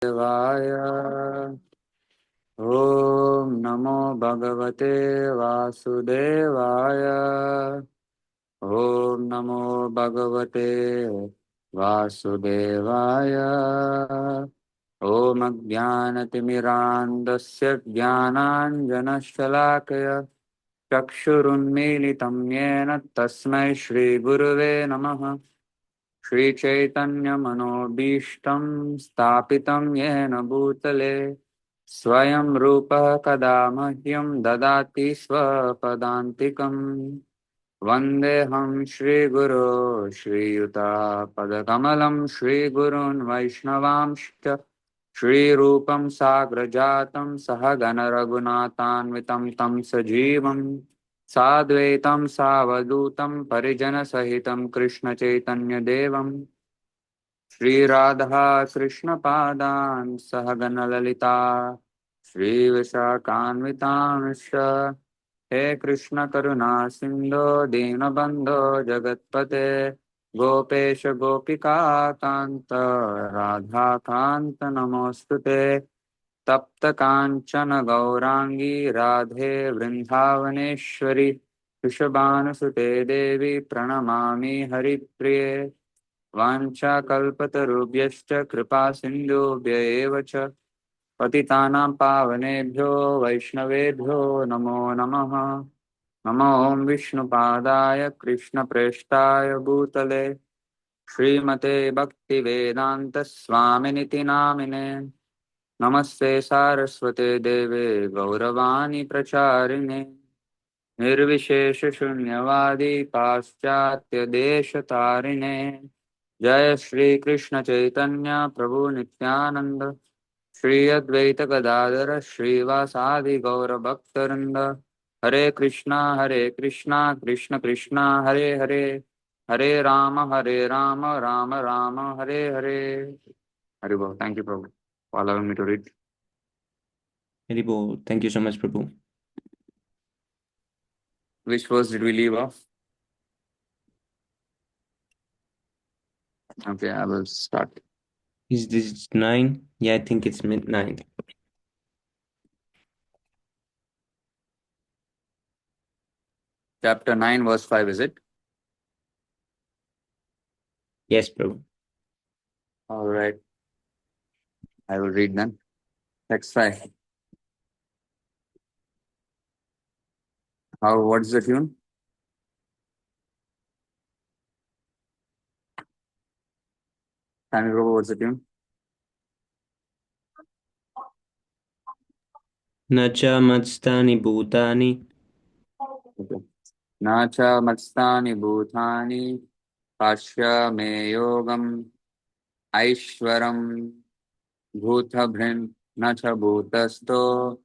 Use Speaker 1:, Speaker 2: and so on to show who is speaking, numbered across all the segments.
Speaker 1: Devaya. Om Namo Bhagavate Vasudevaya. Om Namo Bhagavate Vasudevaya. Om Ajnanatimirandasya Jnananjanashalakaya Chakshurunmilitam Yena Tasmai Shri Gurave Namaha. Shri Chaitanya Manobishtam Stapitam Yena Bhutale Swayam Rupa Kadamahyam Dadati Swapadantikam Vandeham Shri Guru Shri Yuta Padakamalam Shri Gurun Vaishnavamshta Shri Rupam Sagrajatam Sahagana Raghunathanvitam Tam Sajivam Sadvaitam Savadutam Parijana Sahitam Krishna Chaitanya Devam Shri Radha Krishna Padan Sahagana Lalita Shri Vishakhanvitamsha He Krishna Karuna Sindho Dinabandho Jagatpate Gopesha Gopika Kanta Radha Kanta Namostute Tapta Kanchana Gaurangi Radhe Vrindavaneshwari Vrishabhanusute Devi Pranamami Haripriye Vancha Kalpatarubhyascha Kripa Sindhubhya eva cha Patitanam Pavanebhyo Vaishnavebhyo Namo Namaha Namo Om Vishnu Padaya Krishna Preshtaya Bhutale Srimate Bhakti Vedanta Swaminiti Namine Namaste Saraswate Deve Gauravani Pracharine Nirvishesha Shunyavadi Paschatya Deshatarine Jai Shri Krishna Chaitanya Prabhu Nityananda Shri Advaita Gadadara Shri Vasadi Gaura Bhaktarinda Hare Krishna Krishna Krishna Hare Hare Hare Rama Rama Rama Hare Hare Haribol. Thank you, Prabhu, for allowing me to read.
Speaker 2: Haribol. Thank you so much, Prabhu.
Speaker 1: Which verse did we leave off? Okay, I will start.
Speaker 2: Is this 9? Yeah, I think it's mid-9.
Speaker 1: Chapter 9, verse 5, is it?
Speaker 2: Yes, Prabhu.
Speaker 1: All right. I will read then. Text 5. What's the tune? Sami Prabhu, what's the tune?
Speaker 2: Nacha matstani bhutani.
Speaker 1: Okay. Nacha matstani bhutani pashya me yogam aishwaram bhutabhrin nacha bhutasto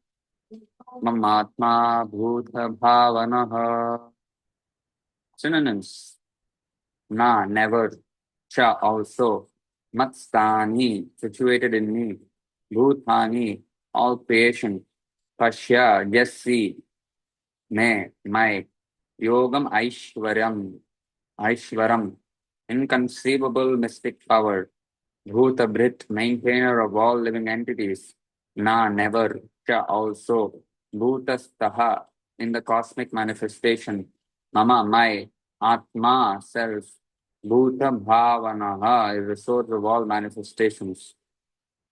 Speaker 1: mamatma bhuta bhavanaha. Synonyms. Na, never. Cha, also. Matstani, situated in me. Bhutani, all creation. Pashya, just see. Me, my. Yogam Aishwaram, inconceivable mystic power. Bhutabhrit, maintainer of all living entities. Na, never. Cha, also. Bhutastaha, in the cosmic manifestation. Mama, my. Atma, self. Bhuta Bhavanaha is the source of all manifestations.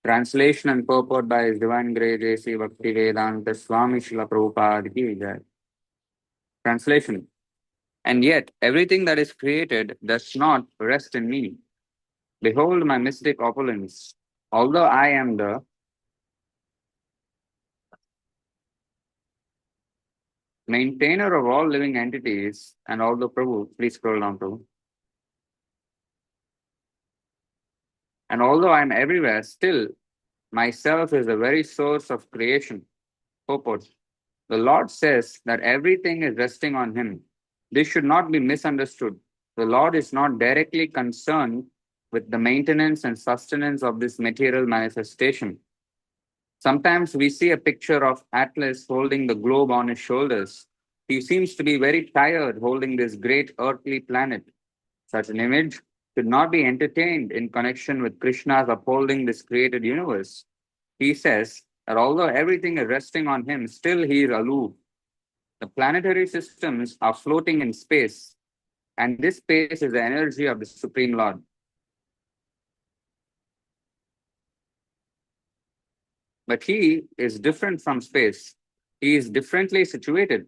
Speaker 1: Translation and purport by His Divine Grace A.C. Bhaktivedanta Swami Srila Prabhupada Ki Jai. Translation. And yet, everything that is created does not rest in me. Behold my mystic opulence. Although I am the maintainer of all living entities, and although Prabhu, please scroll down, Prabhu. And although I am everywhere, still myself is the very source of creation. Purport. The Lord says that everything is resting on Him. This should not be misunderstood. The Lord is not directly concerned with the maintenance and sustenance of this material manifestation. Sometimes we see a picture of Atlas holding the globe on his shoulders. He seems to be very tired holding this great earthly planet. Such an image should not be entertained in connection with Krishna's upholding this created universe. He says that although everything is resting on him, still he is aloof. The planetary systems are floating in space, and this space is the energy of the Supreme Lord. But he is different from space. He is differently situated.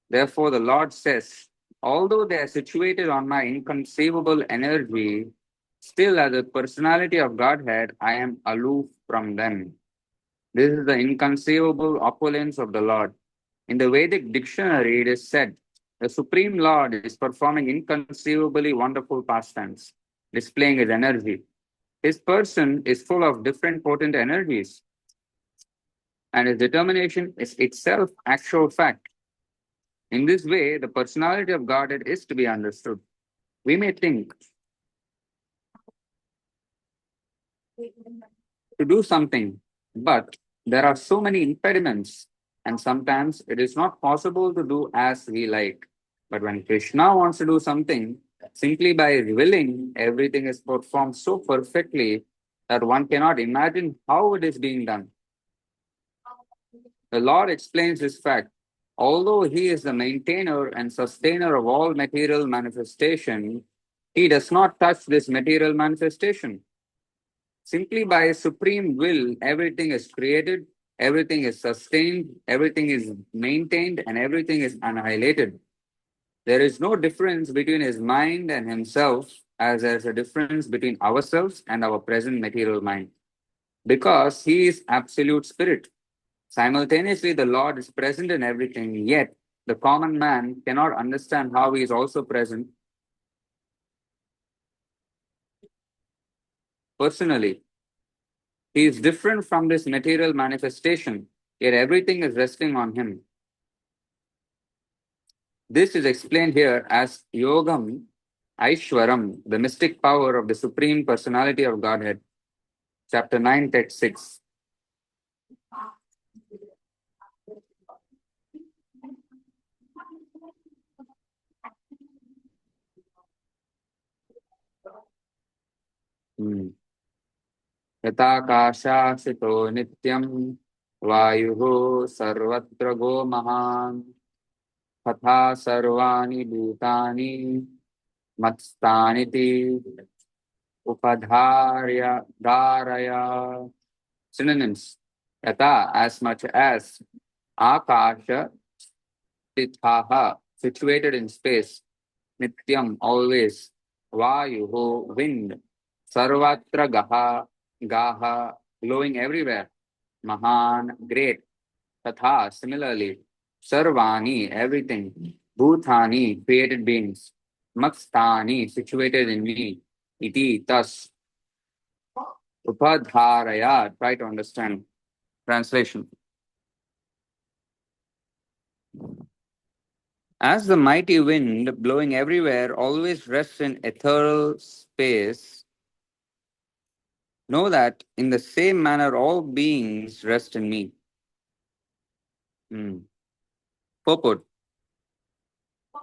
Speaker 1: Therefore, the Lord says, although they are situated on my inconceivable energy, still as a personality of Godhead, I am aloof from them. This is the inconceivable opulence of the Lord. In the Vedic dictionary, it is said, the Supreme Lord is performing inconceivably wonderful pastimes, displaying his energy. His person is full of different potent energies, and his determination is itself actual fact. In this way, the personality of Godhead is to be understood. We may think to do something, but there are so many impediments, and sometimes it is not possible to do as we like. But when Krishna wants to do something, simply by willing, everything is performed so perfectly that one cannot imagine how it is being done. The Lord explains this fact. Although He is the maintainer and sustainer of all material manifestation, He does not touch this material manifestation. Simply by His supreme will, everything is created, everything is sustained, everything is maintained, and everything is annihilated. There is no difference between His mind and Himself, as there is a difference between ourselves and our present material mind, because He is absolute spirit. Simultaneously, the Lord is present in everything, yet the common man cannot understand how He is also present personally. He is different from this material manifestation, yet everything is resting on Him. This is explained here as Yogam Aishwaram, the mystic power of the Supreme Personality of Godhead. Chapter 9, text 6. यथाकाशासितो नित्यं वायुः सर्वत्र गो महान् तथा सर्वाणि भूतानि मत्स्थानिति upadharya dharaya. Synonyms. Yata, as much as. Akasha tithaha, situated in space. Nityam, always. Vayuho, wind. Sarvatra gaha, gaha, blowing everywhere. Mahan, great. Tatha, similarly. Sarvani, everything. Bhutani, created beings. Makstani, situated in me. Iti, thus. Upadharaya, try to understand. Translation. As the mighty wind blowing everywhere always rests in ethereal space, know that in the same manner all beings rest in me. Purport.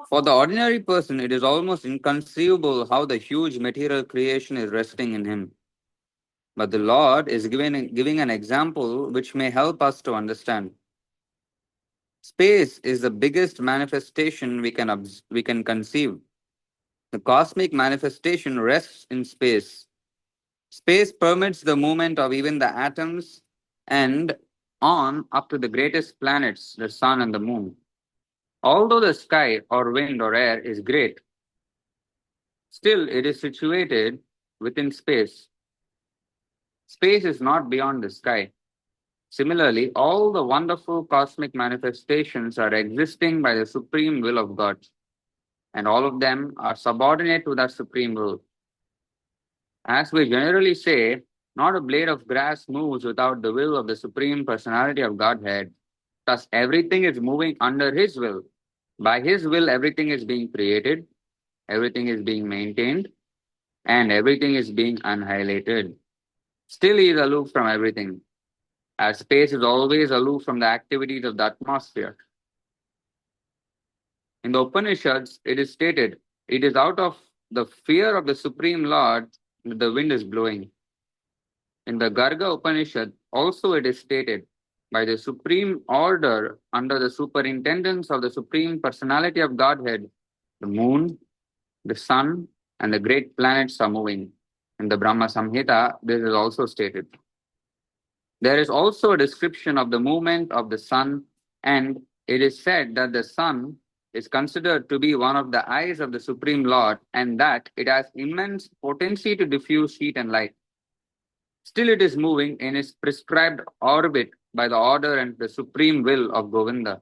Speaker 1: For the ordinary person, it is almost inconceivable how the huge material creation is resting in him. But the Lord is giving an example which may help us to understand. Space is the biggest manifestation we can conceive. The cosmic manifestation rests in space. Space permits the movement of even the atoms and on up to the greatest planets, the sun and the moon. Although the sky or wind or air is great, still it is situated within space. Space is not beyond the sky. Similarly, all the wonderful cosmic manifestations are existing by the supreme will of God, and all of them are subordinate to that supreme will. As we generally say, not a blade of grass moves without the will of the Supreme Personality of Godhead. Thus, everything is moving under His will. By His will, everything is being created, everything is being maintained, and everything is being annihilated. Still, He is aloof from everything, as space is always aloof from the activities of the atmosphere. In the Upanishads, it is stated, it is out of the fear of the Supreme Lord that the wind is blowing. In the Garga Upanishad, also it is stated, by the supreme order under the superintendence of the Supreme Personality of Godhead, the moon, the sun, and the great planets are moving. In the Brahma Samhita, this is also stated. There is also a description of the movement of the sun, and it is said that the sun is considered to be one of the eyes of the Supreme Lord and that it has immense potency to diffuse heat and light. Still, it is moving in its prescribed orbit by the order and the supreme will of Govinda.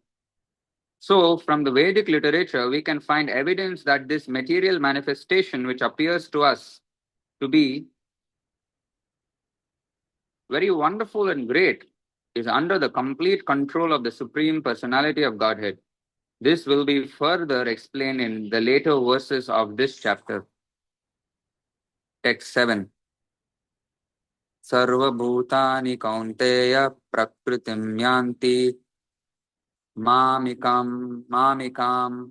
Speaker 1: So, from the Vedic literature, we can find evidence that this material manifestation, which appears to us to be very wonderful and great, is under the complete control of the Supreme Personality of Godhead. This will be further explained in the later verses of this chapter. Text 7. Sarvabhutani kaunteya prakritim yanti mamikam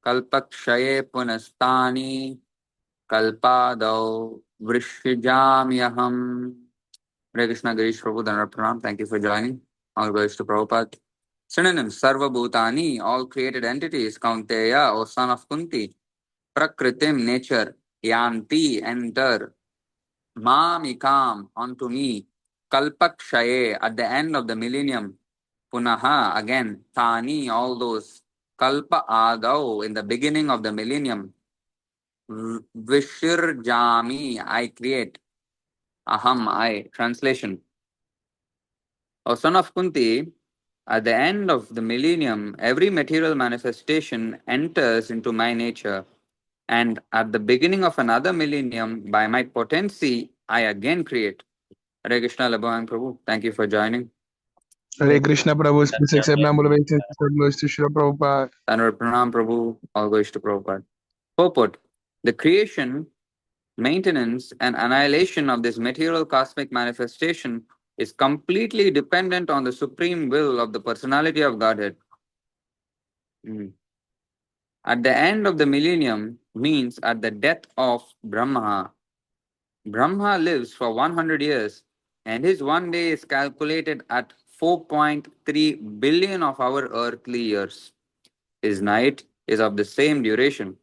Speaker 1: kalpakshaye punastani kalpadau vrishijamyaham. Hare Krishna, Girish Prabhu, Dhanara Pranam. Thank you for joining. All glories to Prabhupada. Synonyms: Sarva Bhutani, all created entities. Kaunteya, O son of Kunti. Prakritim, nature. Yanti, enter. Mamikam, unto me. Kalpakshaye, at the end of the millennium. Punaha, again. Tani, all those. Kalpa adau, in the beginning of the millennium. Vishirjami, I create. Aham, I. Translation. O son of Kunti, at the end of the millennium, every material manifestation enters into my nature. And at the beginning of another millennium, by my potency, I again create. Hare Krishna, Labhavan Prabhu. Thank you for joining.
Speaker 3: Hare Krishna Prabhu, please accept my obeisances. Glories to Srila Prabhupada.
Speaker 1: Dhanvar Pranam Prabhu, all goes to Prabhupada. Purport: the creation, maintenance, and annihilation of this material cosmic manifestation is completely dependent on the supreme will of the personality of Godhead. At the end of the millennium means at the death of Brahma. Brahma lives for 100 years and his one day is calculated at 4.3 billion of our earthly years. His night is of the same duration.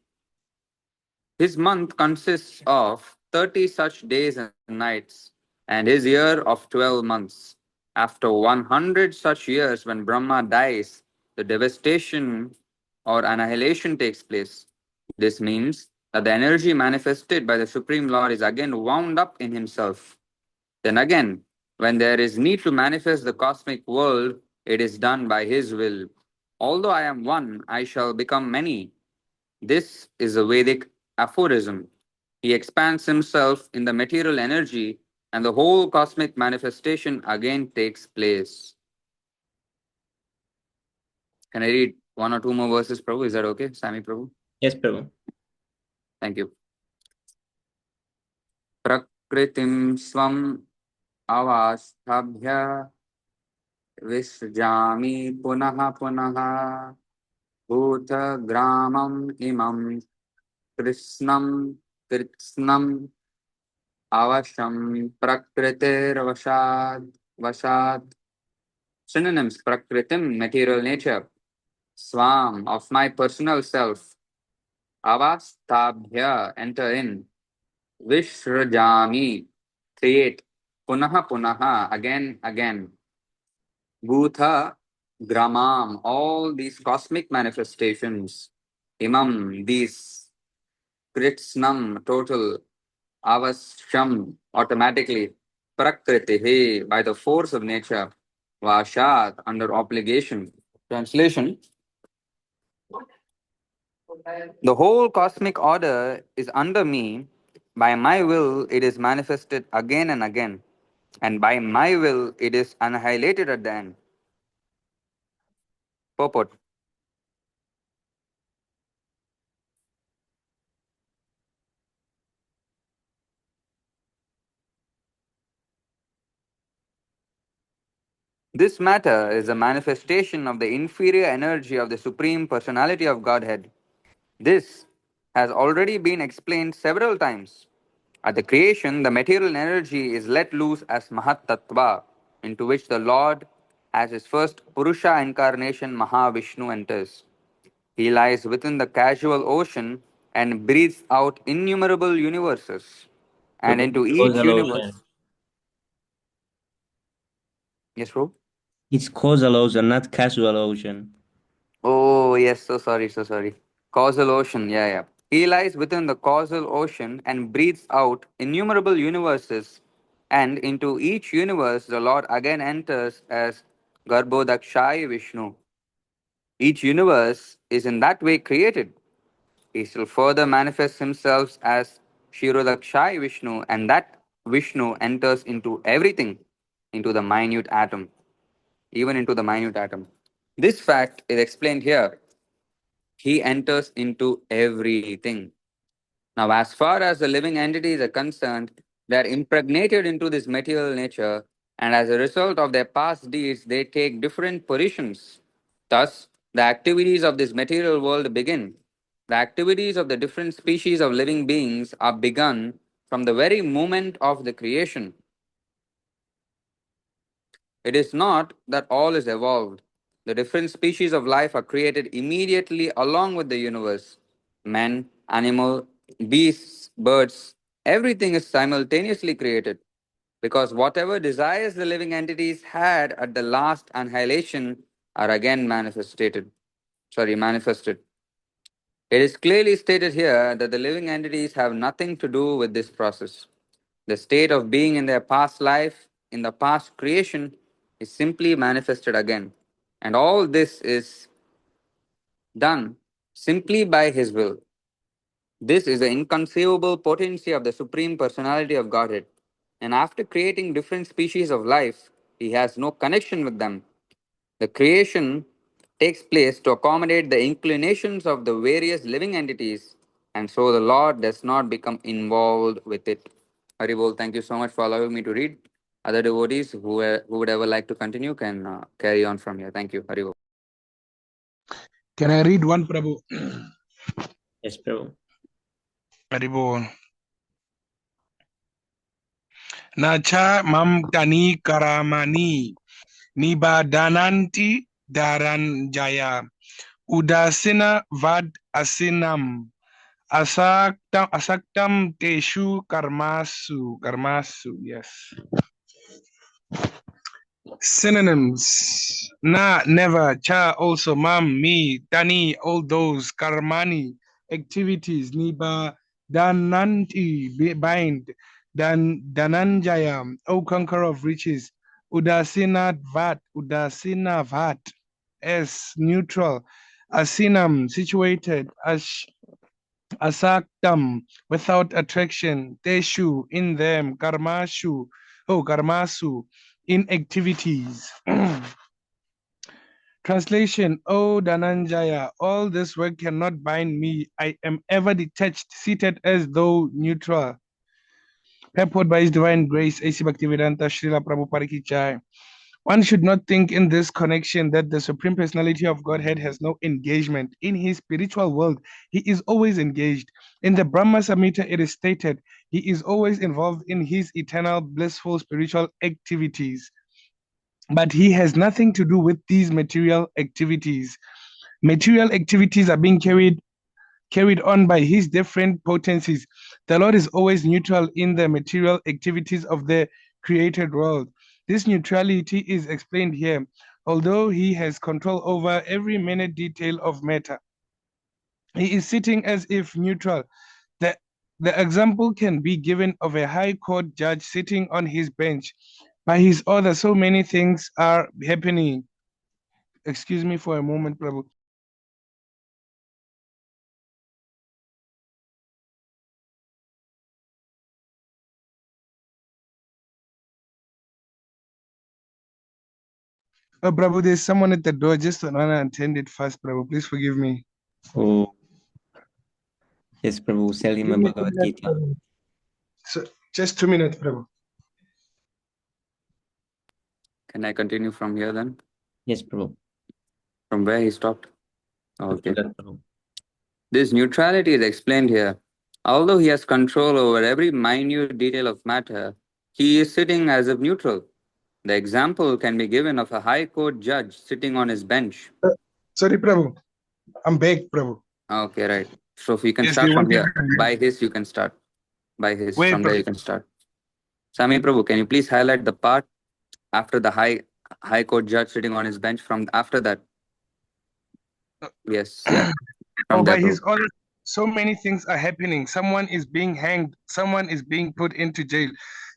Speaker 1: His month consists of 30 such days and nights, and his year of 12 months. After 100 such years, when Brahma dies, the devastation or annihilation takes place. This means that the energy manifested by the Supreme Lord is again wound up in himself. Then again, when there is need to manifest the cosmic world, it is done by his will. Although I am one, I shall become many. This is a Vedic aphorism. He expands himself in the material energy and the whole cosmic manifestation again takes place. Can I read one or two more verses, Prabhu? Is that okay, Sami Prabhu?
Speaker 2: Yes, Prabhu.
Speaker 1: Thank you. Prakritim swam avasthabhya visjami punaha punaha bhuta gramam imam krishnam avasham prakritir vasad. Synonyms: prakritim, material nature. Swam, of my personal self. Avastabhya, enter in. Vishrajami, create. Punaha punaha, again. Bhutha gramam, all these cosmic manifestations. Imam, these. Kritsnam, total. Avasham, automatically. Prakritihi, by the force of nature. Vashat, under obligation. Translation: the whole cosmic order is under me. By my will, it is manifested again and again. And by my will, it is annihilated at the end. Purport: this matter is a manifestation of the inferior energy of the Supreme Personality of Godhead. This has already been explained several times. At the creation, the material energy is let loose as Mahat Tattva, into which the Lord, as his first Purusha incarnation, Mahavishnu, enters. He lies within the casual ocean and breathes out innumerable universes. And
Speaker 2: Prabhu,
Speaker 1: into each
Speaker 2: causal
Speaker 1: universe.
Speaker 2: ocean.
Speaker 1: Yes, bro?
Speaker 2: It's causal ocean, not casual ocean.
Speaker 1: Oh, yes, so sorry, so sorry. Causal ocean, yeah, yeah. He lies within the causal ocean and breathes out innumerable universes, and into each universe the Lord again enters as Garbhodakshai Vishnu. Each universe is in that way created. He still further manifests himself as Shirodakshai Vishnu, and that Vishnu enters into everything, into the minute atom, even into the minute atom. This fact is explained here. He enters into everything. Now, as far as the living entities are concerned, they are impregnated into this material nature, and as a result of their past deeds, they take different positions. Thus, the activities of this material world begin. The activities of the different species of living beings are begun from the very moment of the creation. It is not that all is evolved. The different species of life are created immediately along with the universe. Men, animal, beasts, birds, everything is simultaneously created. Because whatever desires the living entities had at the last annihilation are again manifested. It is clearly stated here that the living entities have nothing to do with this process. The state of being in their past life, in the past creation, is simply manifested again. And all this is done simply by His will. This is the inconceivable potency of the Supreme Personality of Godhead. And after creating different species of life, He has no connection with them. The creation takes place to accommodate the inclinations of the various living entities, and so the Lord does not become involved with it. Haribol, thank you so much for allowing me to read. Other devotees who would ever like to continue can carry on from here. Thank you, Haribol.
Speaker 3: Can I read one, Prabhu?
Speaker 2: Yes, Prabhu.
Speaker 3: Haribo. Nacha mam tani karamani nibadananti daranjaya udasina vad asinam asaktam teshu karmasu. Yes. Synonyms: na, never; cha, also; mam, me; tani, all those; karmani, activities; niba dananti, bind; dananjaya, O conqueror of riches; udasinavat, s, neutral; asinam, situated; asaktam, without attraction; teshu, in them; karmasu, in activities. Translation: O Dhananjaya, all this work cannot bind me. I am ever detached, seated as though neutral. Purport by His Divine Grace, A.C. Bhaktivedanta Srila Prabhupada Ki Jai. One should not think in this connection that the Supreme Personality of Godhead has no engagement. In His spiritual world, He is always engaged. In the Brahma Samhita, it is stated, He is always involved in His eternal, blissful spiritual activities. But He has nothing to do with these material activities. Material activities are being carried on by His different potencies. The Lord is always neutral in the material activities of the created world. This neutrality is explained here. Although He has control over every minute detail of matter, He is sitting as if neutral. The example can be given of a high court judge sitting on his bench. By his order, so many things are happening. Excuse me for a moment, Prabhu. Oh, Prabhu, there's someone at the door. Just want to attend it first, Prabhu. Please forgive me.
Speaker 2: Oh, yes, Prabhu. Sell him a
Speaker 3: Give me 2
Speaker 2: Bhagavad
Speaker 3: minutes,
Speaker 2: Gita.
Speaker 3: Prabhu. So, just 2 minutes, Prabhu.
Speaker 1: Can I continue from here then?
Speaker 2: Yes, Prabhu.
Speaker 1: From where he stopped? Okay.
Speaker 2: Prabhu.
Speaker 1: This neutrality is explained here. Although he has control over every minute detail of matter, he is sitting as if neutral. The example can be given of a high court judge sitting on his bench.
Speaker 3: Sorry, Prabhu. I'm back, Prabhu.
Speaker 1: Okay, right. So if you can
Speaker 3: Yes,
Speaker 1: start
Speaker 3: we
Speaker 1: from
Speaker 3: wanted
Speaker 1: here. By his, you can start. By his,
Speaker 3: wait,
Speaker 1: from there
Speaker 3: Prabhu.
Speaker 1: you can start. Sami Prabhu, can you please highlight the part after the high court judge sitting on his bench from after that? Yes, yeah.
Speaker 3: Oh,
Speaker 1: From there,
Speaker 3: by
Speaker 1: Prabhu.
Speaker 3: his order, so many things are happening. Someone is being hanged, someone is being put into jail,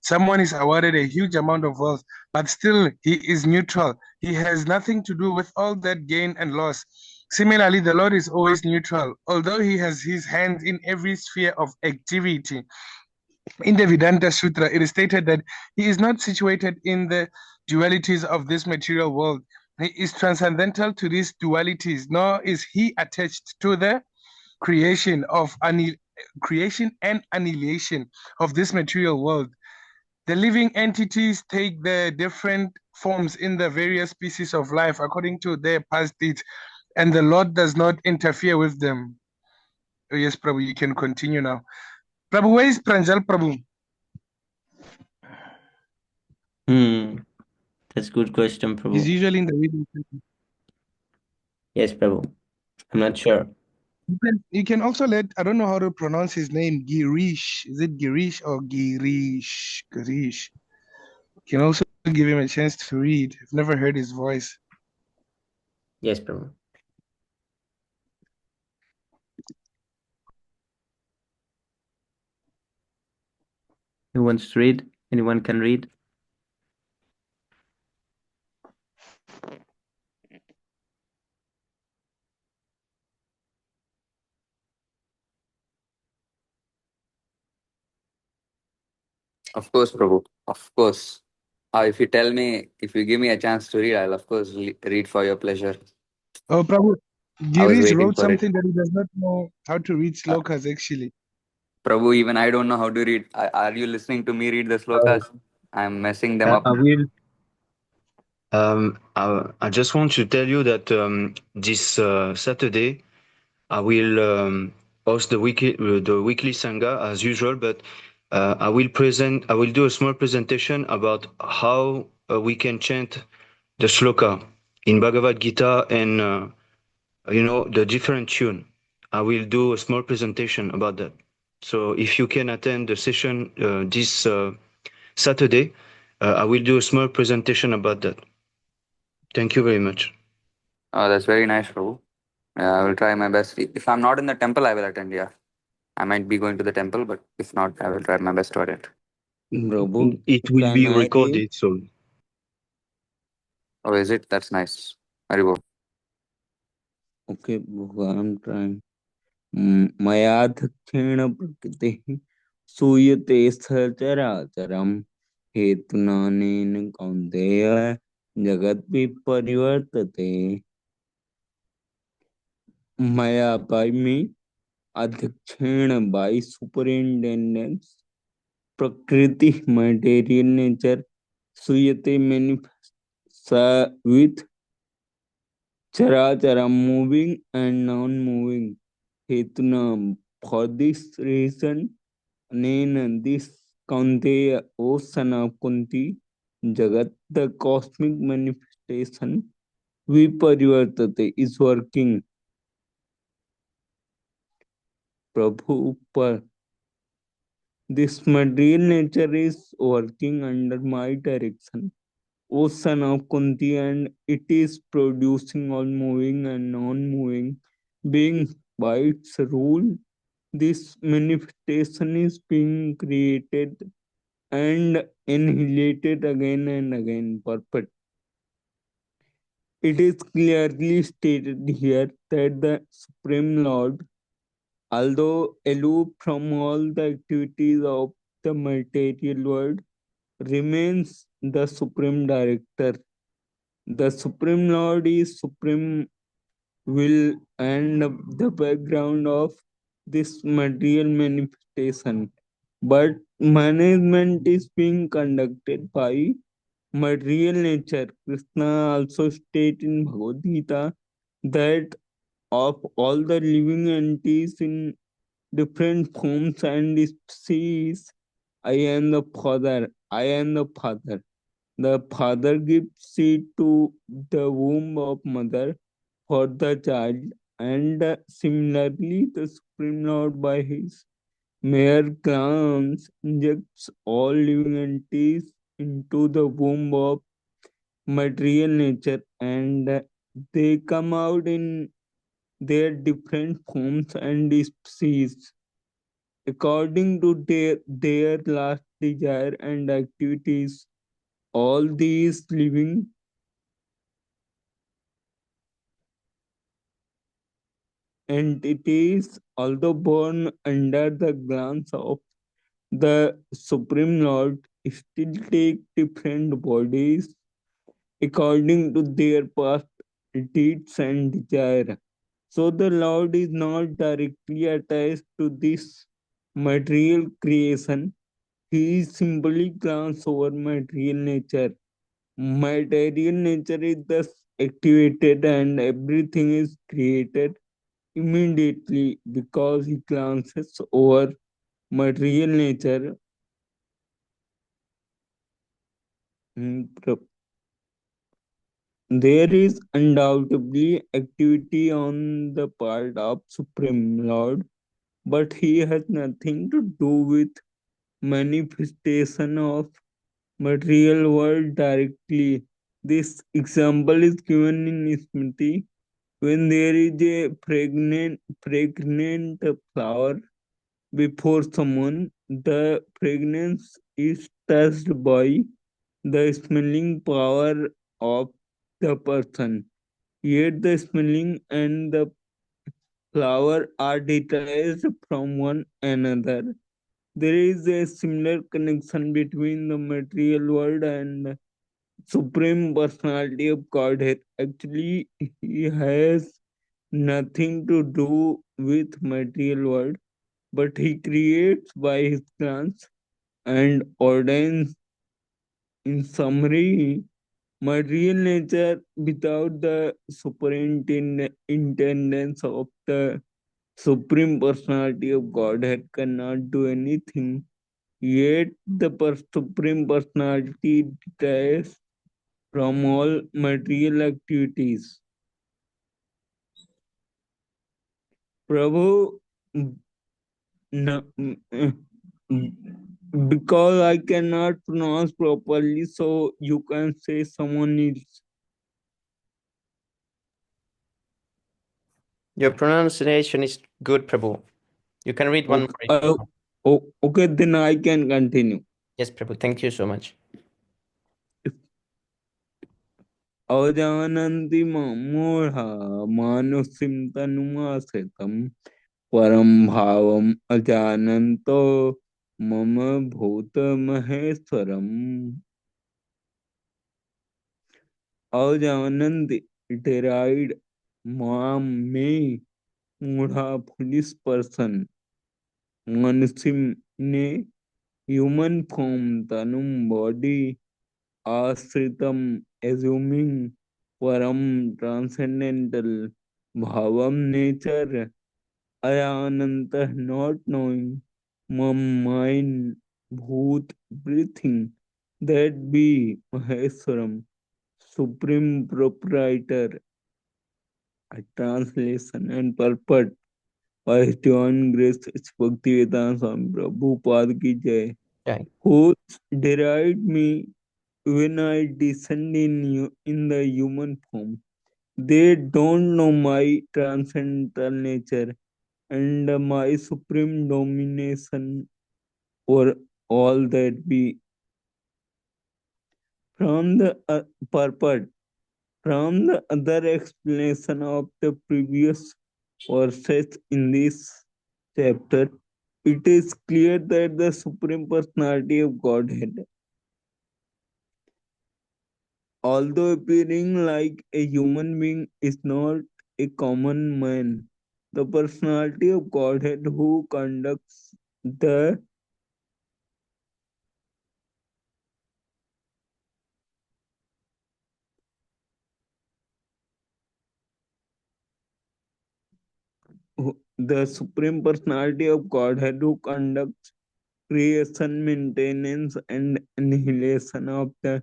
Speaker 3: someone is awarded a huge amount of wealth, but still he is neutral. He has nothing to do with all that gain and loss. Similarly, the Lord is always neutral, although he has his hands in every sphere of activity. In the Vedanta Sutra, it is stated that he is not situated in the dualities of this material world. He is transcendental to these dualities, nor is he attached to the creation of creation and annihilation of this material world. The living entities take the different forms in the various species of life according to their past deeds, and the Lord does not interfere with them. Oh, yes, Prabhu, you can continue now. Prabhu, where is Pranjal Prabhu?
Speaker 2: That's a good question,
Speaker 3: He's
Speaker 2: Prabhu.
Speaker 3: usually in the reading.
Speaker 2: Yes, Prabhu. I'm not sure.
Speaker 3: You can also let, I don't know how to pronounce his name, Girish. Is it Girish or Girish? Girish. You can also give him a chance to read. I've never heard his voice.
Speaker 2: Yes, Prabhu. Who wants to read? Anyone can read?
Speaker 1: Of course, Prabhu. Of course. If you tell me, if you give me a chance to read, I'll of course read for your pleasure.
Speaker 3: Oh, Prabhu,
Speaker 1: I was
Speaker 3: Girish
Speaker 1: waiting
Speaker 3: wrote
Speaker 1: for it.
Speaker 3: something that he does not know how to read
Speaker 1: Uh,
Speaker 3: slokas actually.
Speaker 1: Prabhu, even I don't know how to read. Are you listening to me read the slokas? I'm messing them up.
Speaker 4: I will. I just want to tell you that this Saturday I will host the weekly sangha as usual, but I will present. I will do a small presentation about how we can chant the shloka in Bhagavad Gita and the different tune. I will do a small presentation about that. So if you can attend the session this Saturday, I will do a small presentation about that. Thank you very much.
Speaker 1: Oh, that's very nice, Prabhu. I will try my best. If I'm not in the temple, I will attend. Yeah, I might be going to the temple, but if not, I will try my best to attend.
Speaker 2: Prabhu,
Speaker 4: It will
Speaker 2: can
Speaker 4: be
Speaker 2: I read?
Speaker 4: recorded, so
Speaker 1: Oh, is it? That's nice. Very well.
Speaker 2: Okay, Prabhu, I'm trying. मया दक्षिण प्रकृतिः सूयते सचराचरम् हेतुनानेन कौन्तेय जगद्विपरिवर्तते मया by me अध्यक्षेण by superintendence प्रकृति material nature सूयते manifest with characharam moving and non-moving hetuna. For this reason Nena, this Kaunteya, O son of Kunti, Jagat, the cosmic manifestation, Viparivartate, is working. Prabhu, this material nature is working under my direction. O son of Kunti, and it is producing all moving and non-moving beings by its rule. This manifestation is being created and annihilated again and again. Perfect. It is clearly stated here that the Supreme Lord, although aloof from all the activities of the material world, remains the Supreme Director. The Supreme Lord is Supreme Will and the background of this material manifestation. But management is being conducted by material nature. Krishna also states in Bhagavad Gita that of all the living entities in different forms and species. I am the Father. I am the Father. The Father gives seed to the womb of mother for the child, and similarly, the Supreme Lord, by his mere glance, injects all living entities into the womb of material nature, and they come out in their different forms and species according to their last desire and activities. All these living entities, although born under the glance of the Supreme Lord, still take different bodies according to their past deeds and desire. So the Lord is not directly attached to this material creation. He simply glances over material nature. Material nature is thus activated and everything is created immediately because he glances over material nature. There is undoubtedly activity on the part of Supreme Lord, but he has nothing to do with manifestation of material world directly. This example is given in Smriti when there is a pregnant flower before someone, the fragrance is touched by the smelling power of the person. Yet the smelling and the flower are detached from one another. There is a similar connection between the material world and Supreme Personality of Godhead. Actually, he has nothing to do with material world, but he creates by his glance and ordains. In summary, material nature without the superintendence of the Supreme Personality of Godhead cannot do anything. Yet the Supreme Personality detached from all material activities. Prabhu, no, because I cannot pronounce properly, so you can say someone else.
Speaker 5: Your pronunciation is good, Prabhu. You can read one more.
Speaker 2: Okay, then I can continue.
Speaker 5: Yes, Prabhu. Thank you so much.
Speaker 2: अवजानन्ति मूढा मानुषीं तनुमाश्रितं परं भावम् अजानन्तो मम भूतमहेश्वरम् अवजानन्ति deride me मूढ़ा foolish person manusim ne human form tanum body Ashritam, assuming param transcendental bhavam nature, ayananta not knowing, mam mind, bhoot breathing, that be Maheswaram, supreme proprietor, a translation and purport by His divine grace Bhaktivedanta Swami Prabhupada ki jai,
Speaker 5: Right.
Speaker 2: who derived me when I descend in the human form. They don't know my transcendental nature and my supreme domination over all that be. From the purport, from the other explanation of the previous verses in this chapter, it is clear that the Supreme Personality of Godhead, although appearing like a human being, is not a common man. The personality of Godhead who conducts the the Supreme Personality of Godhead who conducts creation, maintenance, and annihilation of the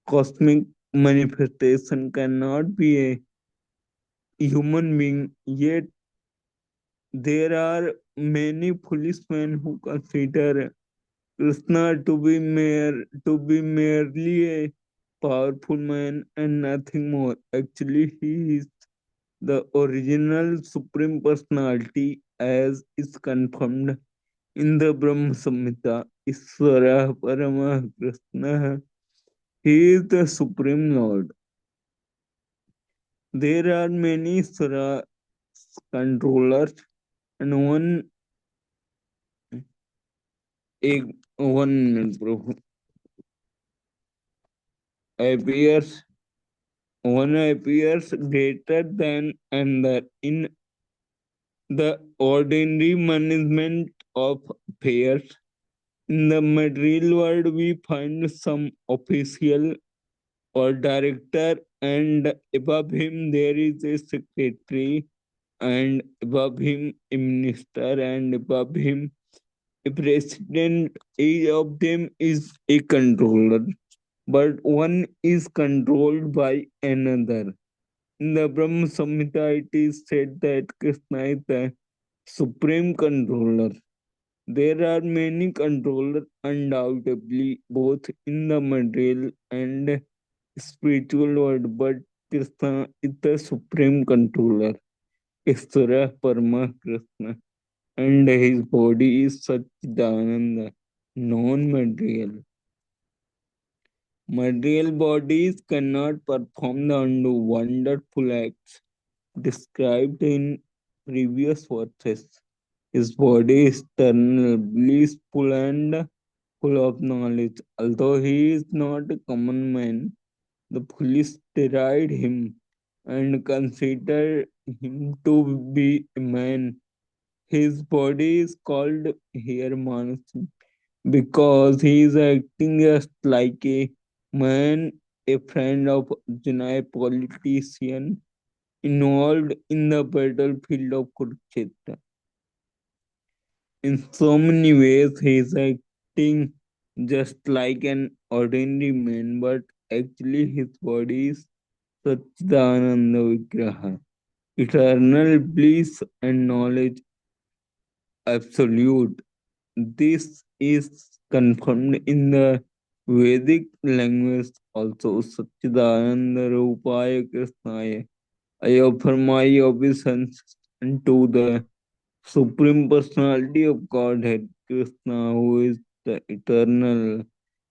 Speaker 2: cosmic manifestation cannot be a human being. Yet there are many foolish men who consider Krishna to be merely a powerful man and nothing more. Actually, he is the original Supreme Personality as is confirmed in the Brahma Samhita. Isvara Parama Krishna. He is the Supreme Lord. There are many Sura controllers and one minute, bro. Appears one appears greater than another in the ordinary management of affairs. In the material world, we find some official or director, and above him there is a secretary, and above him a minister, and above him a president. Each of them is a controller, but one is controlled by another. In the Brahma Samhita, it is said that Krishna is the supreme controller. There are many controllers, undoubtedly, both in the material and spiritual world, but Krishna is the supreme controller. Isvara Parama Krishna, and his body is Satchidananda, non-material. Material bodies cannot perform the wonderful acts described in previous verses. His body is eternal, blissful, and full of knowledge. Although he is not a common man, the police deride him and consider him to be a man. His body is called here Manasi because he is acting just like a man, a friend of Arjuna, a politician involved in the battlefield of Kurukshetra. In so many ways, he is acting just like an ordinary man, but actually his body is Satchidananda Vigraha, eternal bliss and knowledge absolute. This is confirmed in the Vedic language also. Satchidananda Rupaya Krishnaya. I offer my obeisance unto the Supreme Personality of Godhead, Krishna, who is the eternal,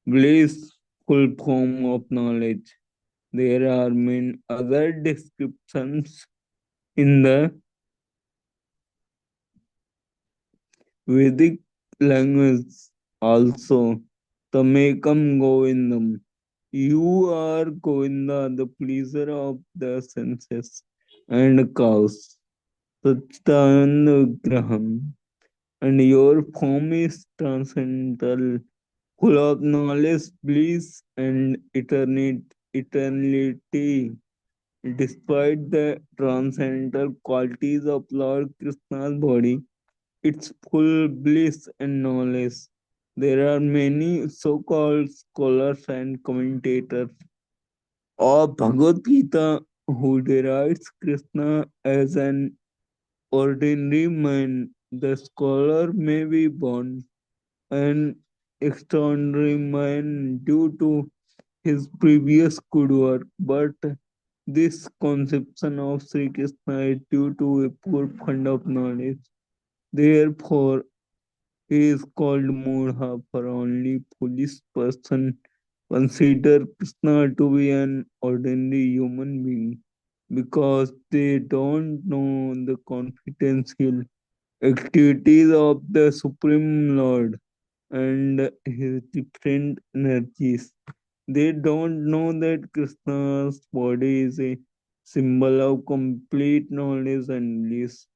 Speaker 2: blissful form of knowledge. There are many other descriptions in the Vedic language also. Tamekam Govindam. You are Govinda, the pleaser of the senses and cows. Satchitananda Vigraham. And your form is transcendental, full of knowledge, bliss, and eternity. Despite the transcendental qualities of Lord Krishna's body, its full bliss and knowledge. There are many so-called scholars and commentators of Bhagavad Gita who derides Krishna as an ordinary man. The scholar may be born an extraordinary man due to his previous good work, but this conception of Sri Krishna is due to a poor fund of knowledge. Therefore, he is called Mudha, for only foolish person consider Krishna to be an ordinary human being because they don't know the confidential activities of the Supreme Lord and his different energies. They don't know that Krishna's body is a symbol of complete knowledge and bliss,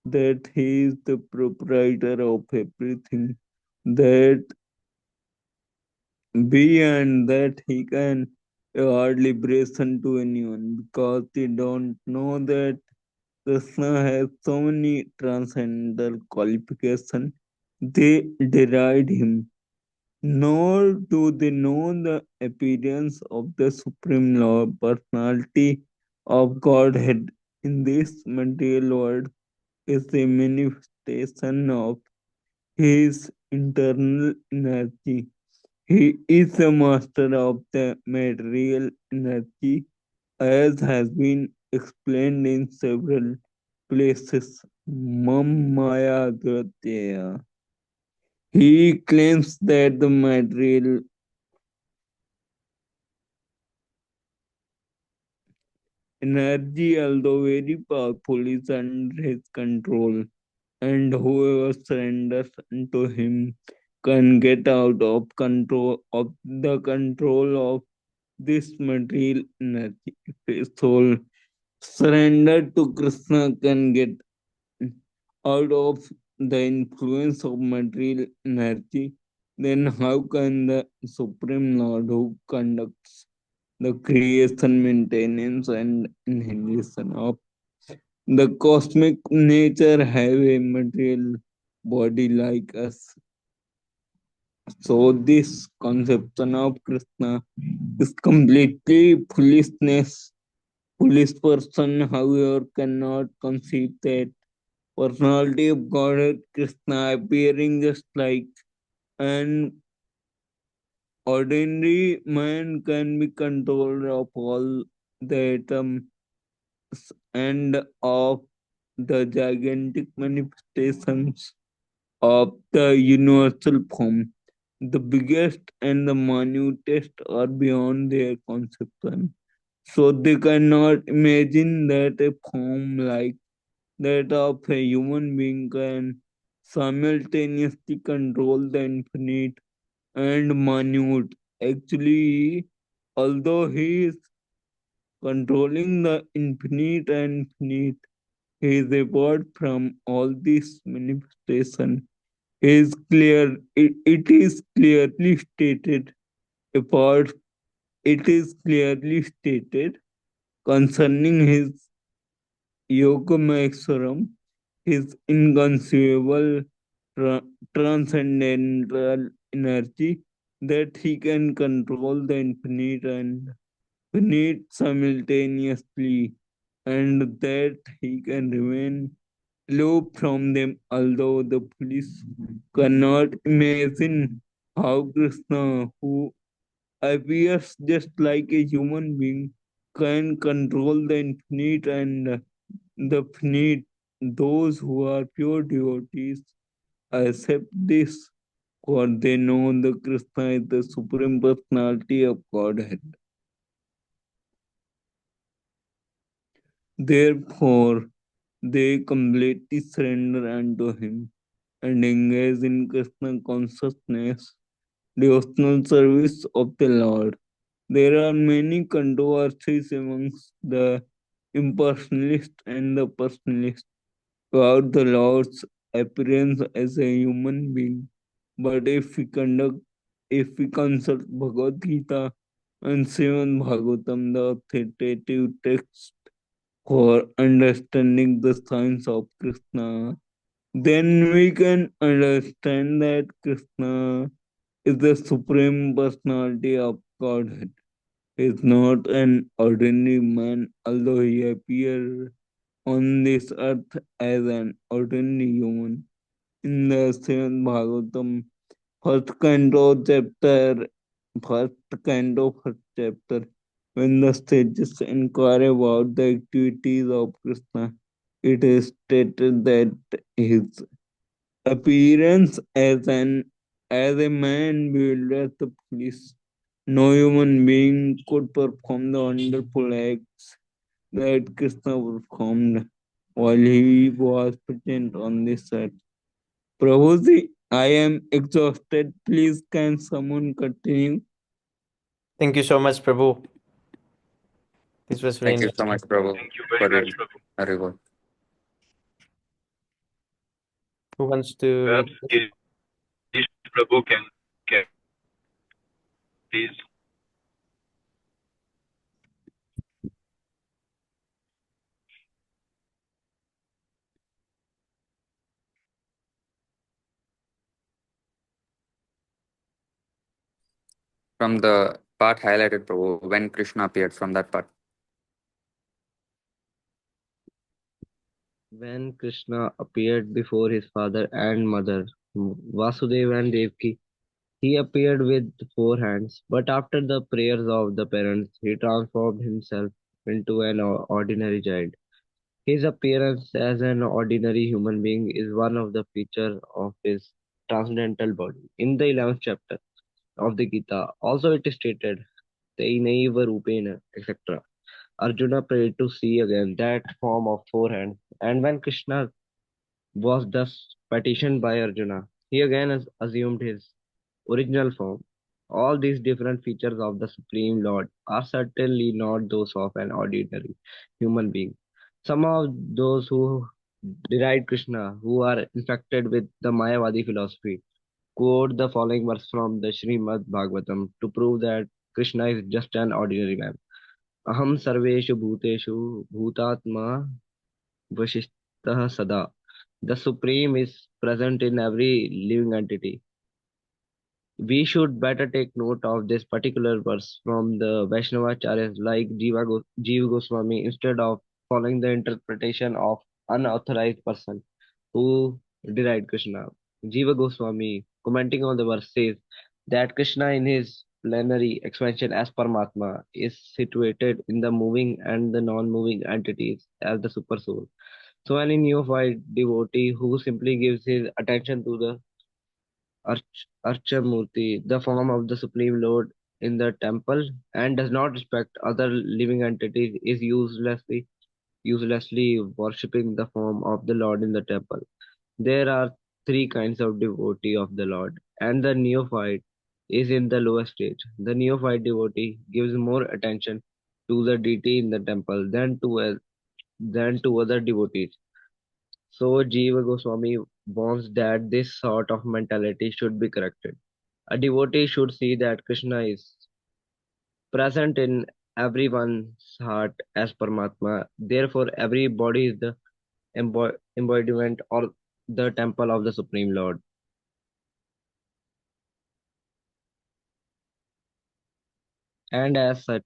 Speaker 2: that he is the proprietor of everything, that beyond that he can award liberation to anyone because they don't know that Krishna has so many transcendental qualifications, they deride him. Nor do they know the appearance of the Supreme Lord, personality of Godhead in this material world is a manifestation of his internal energy. He is the master of the material energy, as has been explained in several places. Mamaya Dratya. He claims that the material energy, although very powerful, is under his control, and whoever surrenders unto him can get out of control of the control of this material energy. If a soul surrendered to Krishna can get out of the influence of material energy, then how can the Supreme Lord who conducts the creation, maintenance, and annihilation of the cosmic nature have a material body like us? So this conception of Krishna is completely foolishness. Foolish person, however, cannot conceive that personality of Godhead Krishna appearing just like an ordinary man can be controlled of all the atoms and of the gigantic manifestations of the universal form. The biggest and the minutest are beyond their conception. So they cannot imagine that a form like that of a human being can simultaneously control the infinite and minute. Actually, although he is controlling the infinite and finite, he is apart from all these manifestation. It is clearly stated apart. It is clearly stated concerning his Yogameshwaram, his inconceivable transcendental energy, that he can control the infinite and finite simultaneously, and that he can remain aloof from them, although the police cannot imagine how Krishna, who appears just like a human being, can control the infinite and the finite. Those who are pure devotees accept this, for they know the Krishna is the supreme personality of Godhead. Therefore, they completely surrender unto him and engage in Krishna consciousness, devotional service of the Lord. There are many controversies amongst the impersonalists and the personalists about the Lord's appearance as a human being. But if we consult Bhagavad Gita and Srimad Bhagavatam, the authoritative text for understanding the science of Krishna, then we can understand that Krishna is the supreme personality of Godhead. He is not an ordinary man, although he appeared on this earth as an ordinary human. In the Srimad Bhagavatam, first canto, chapter, first canto, first chapter, when the sages inquire about the activities of Krishna, it is stated that his appearance as a man bewilders the police. No human being could perform the wonderful acts that Krishna performed while he was present on this earth. Prabhuji, I am exhausted. Please, can someone continue?
Speaker 5: Thank you so much, Prabhu. This was very
Speaker 1: Thank you so
Speaker 5: interesting.
Speaker 1: much, Prabhu, for your report.
Speaker 5: Who wants to?
Speaker 4: Perhaps Girish Prabhu can please.
Speaker 1: From the part highlighted, Prabhu, when Krishna appeared, from that part.
Speaker 6: When Krishna appeared before his father and mother, Vasudeva and Devaki, he appeared with 4 hands, but after the prayers of the parents, he transformed himself into an ordinary child. His appearance as an ordinary human being is one of the features of his transcendental body. In the 11th chapter of the Gita, also it is stated, Tainaiva Rupena, etc. Arjuna prayed to see again that form of 4 hands, and when Krishna was thus petitioned by Arjuna, he again assumed his original form. All these different features of the Supreme Lord are certainly not those of an ordinary human being. Some of those who deride Krishna, who are infected with the Mayavadi philosophy, quote the following verse from the Srimad Bhagavatam to prove that Krishna is just an ordinary man. Aham sarveshu bhuteshu bhutatma vashishtah sada. The Supreme is present in every living entity. We should better take note of this particular verse from the Vaishnavacharyas like Jiva Goswami instead of following the interpretation of unauthorized person who deride Krishna. Jiva Goswami, commenting on the verse, says that Krishna in his plenary expansion as Paramatma is situated in the moving and the non-moving entities as the supersoul. So any neophyte devotee who simply gives his attention to the Archamurti, the form of the Supreme Lord in the temple, and does not respect other living entities, is uselessly worshipping the form of the Lord in the temple. There are 3 kinds of devotee of the Lord, and the neophyte is in the lowest stage. The neophyte devotee gives more attention to the deity in the temple than to other devotees. So Jiva Goswami warns that this sort of mentality should be corrected. A devotee should see that Krishna is present in everyone's heart as Paramatma. Therefore, every body is the embodiment or the temple of the Supreme Lord. And as such,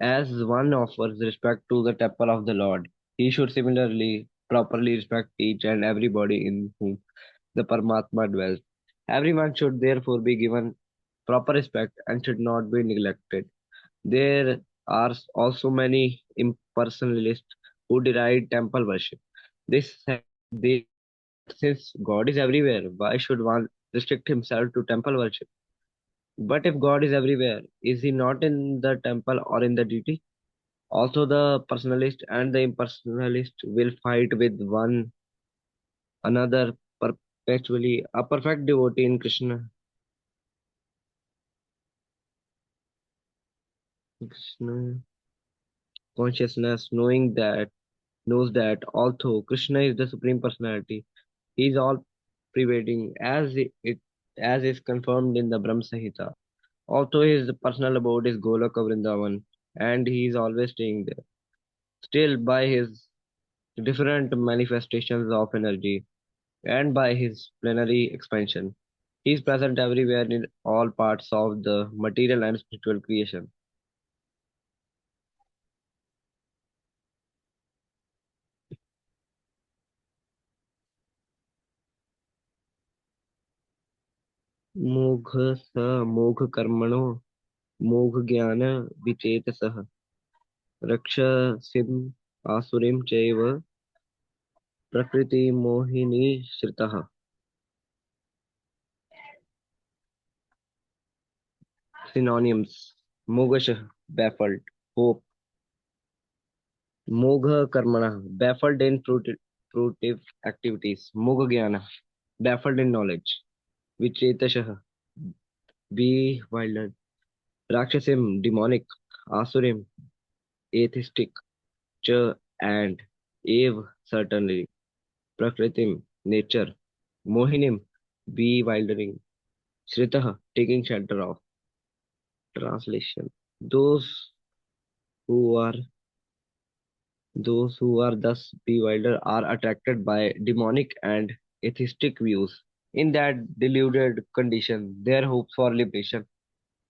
Speaker 6: as one offers respect to the temple of the Lord, he should similarly properly respect each and every body in whom the Paramatma dwells. Everyone should therefore be given proper respect and should not be neglected. There are also many impersonalists who deride temple worship. They say that since God is everywhere, why should one restrict himself to temple worship? But if God is everywhere, is he not in the temple or in the deity? Also, the personalist and the impersonalist will fight with one another perpetually. A perfect devotee in Krishna consciousness, knows that although Krishna is the supreme personality, he is all pervading as is confirmed in the Brahma Samhita. Although his personal abode is Goloka Vrindavan and he is always staying there. Still, by his different manifestations of energy and by his plenary expansion, he is present everywhere in all parts of the material and spiritual creation. मोघ स मोघ कर्मणो मोघ ज्ञान विचेतसः रक्षसीम् आसुरीं चैव प्रकृतिमोहिनीश्रितः. Synonyms: mogashah, baffled, hope. Mogha karmana, baffled in fruitive activities. Mogha jnana, baffled in knowledge. Vichetashah, bewildered. Rakshasim, demonic. Asurim, atheistic. Cha, and. Ev, certainly. Prakritim, nature. Mohinim, bewildering. Shritah, taking shelter of. Translation: who are those who are thus bewildered are attracted by demonic and atheistic views. In that deluded condition, their hopes for liberation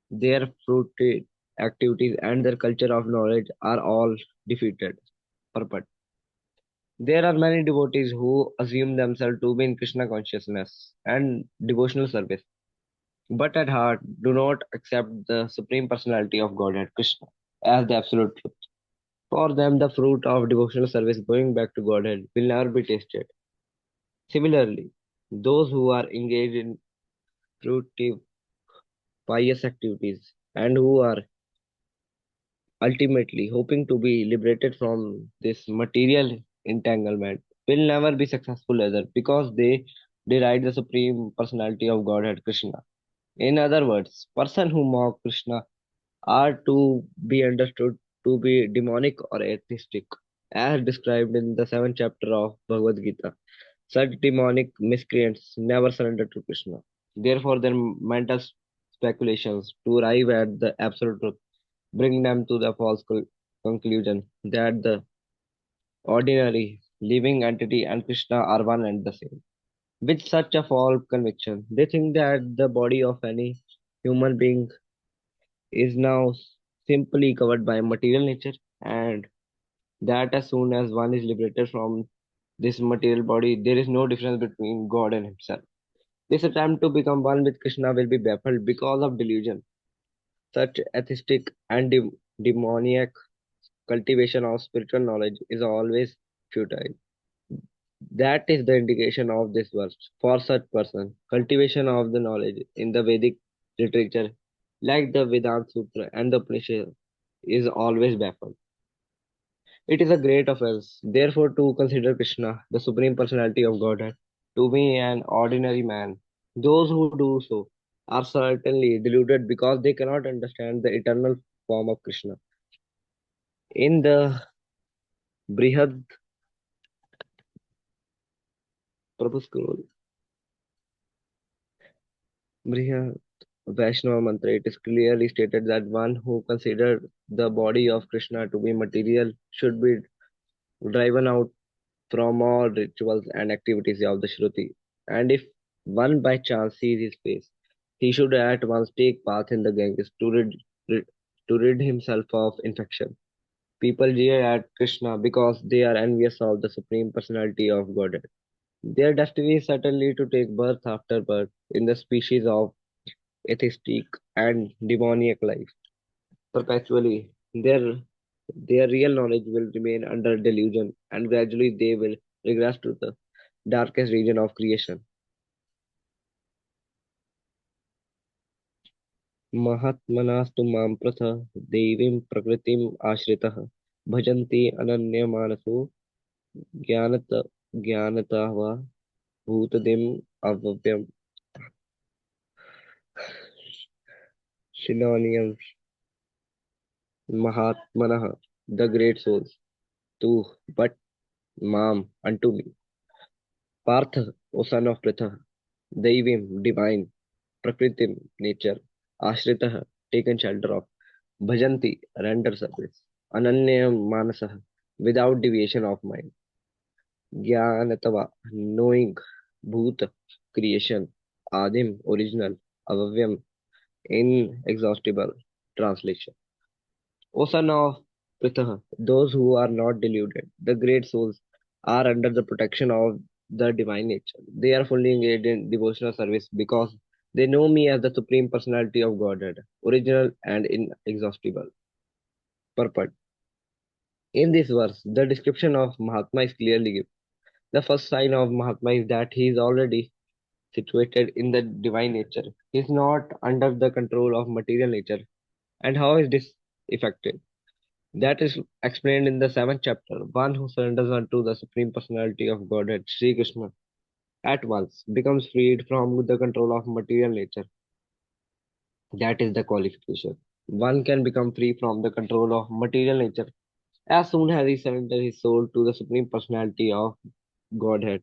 Speaker 6: their fruited activities, and their culture of knowledge are all defeated. Purport. There are many devotees who assume themselves to be in Krishna consciousness and devotional service, but at heart do not accept the Supreme Personality of Godhead Krishna as the absolute truth. For them, the fruit of devotional service going back to Godhead will never be tasted. Similarly, those who are engaged in fruitive, pious activities and who are ultimately hoping to be liberated from this material entanglement will never be successful either because they deride the Supreme Personality of Godhead Krishna. In other words, person who mock Krishna are to be understood to be demonic or atheistic, as described in the seventh chapter of Bhagavad Gita. Such demonic miscreants never surrender to Krishna. Therefore, their mental speculations to arrive at the absolute truth bring them to the false conclusion that the ordinary living entity and Krishna are one and the same. With such a false conviction, they think that the body of any human being is now simply covered by material nature, and that as soon as one is liberated from this material body, there is no difference between God and himself. This attempt to become one with Krishna will be baffled because of delusion. Such atheistic and demoniac cultivation of spiritual knowledge is always futile. That is the indication of this verse. For such person, cultivation of the knowledge in the Vedic literature, like the Vedanta Sutra and the Upanishad, is always baffled. It is a great offense, therefore, to consider Krishna, the Supreme Personality of Godhead, to be an ordinary man. Those who do so are certainly deluded because they cannot understand the eternal form of Krishna. In the Brihad Prabhu scroll, Brihad Vaishnava mantra, it is clearly stated that one who considered the body of Krishna to be material should be driven out from all rituals and activities of the Shruti. And if one by chance sees his face, he should at once take bath in the Ganges rid, to rid himself of infection. People jeer at Krishna because they are envious of the Supreme Personality of Godhead. Their destiny is certainly to take birth after birth in the species of atheistic and demoniac life. Perpetually, their real knowledge will remain under delusion, and gradually they will regress to the darkest region of creation. महात्मनास्तु मां प्रथ देवीं प्रकृतिम् आश्रितः भजन्ति अनन्यमानसो ज्ञानत ज्ञानता वा भूतदिम् अव्ययम् synonyms Mahatmanah, the great souls, tu but mam unto me. Partha, O son of Pritha, Daivim, divine, Prakritim, nature, Ashritah, taken shelter of, Bhajanti, render service, Ananyam Manasah, without deviation of mind, Jnanatava, knowing, Bhuta, creation, Adim, original, Avavyam, inexhaustible, translation. O son of Pritha, those who are not deluded, the great souls, are under the protection of the divine nature. They are fully engaged in devotional service because they know me as the Supreme Personality of Godhead, original and inexhaustible. Purport. In this verse, the description of Mahatma is clearly given. The first sign of Mahatma is that he is already situated in the divine nature. He is not under the control of material nature. And how is this effective? That is explained in the seventh chapter. One who surrenders unto the Supreme Personality of Godhead, Sri Krishna, at once becomes freed from the control of material nature. That is the qualification. One can become free from the control of material nature as soon as he surrenders his soul to the Supreme Personality of Godhead.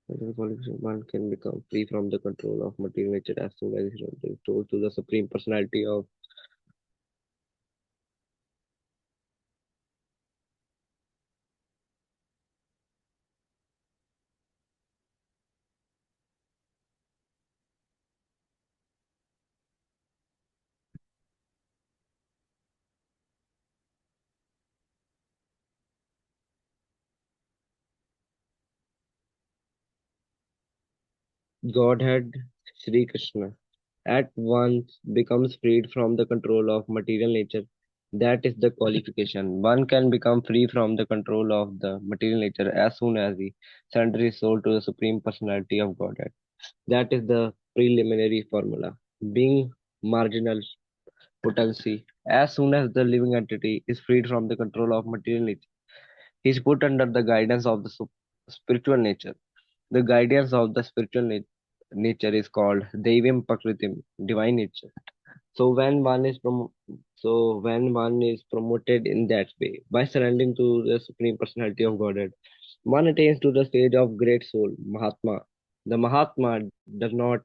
Speaker 6: One can become free from the control of material nature as soon as he surrenders his soul to the Supreme Personality of Godhead Sri Krishna at once becomes freed from the control of material nature. That is the qualification. One can become free from the control of the material nature as soon as he surrenders his soul to the Supreme Personality of Godhead. That is the preliminary formula. Being marginal potency, as soon as the living entity is freed from the control of material nature, he is put under the guidance of the spiritual nature. The guidance of the spiritual nature is called Devim Prakritim, divine nature. So when one is promoted in that way, by surrendering to the Supreme Personality of Godhead, one attains to the stage of great soul, Mahatma. The Mahatma does not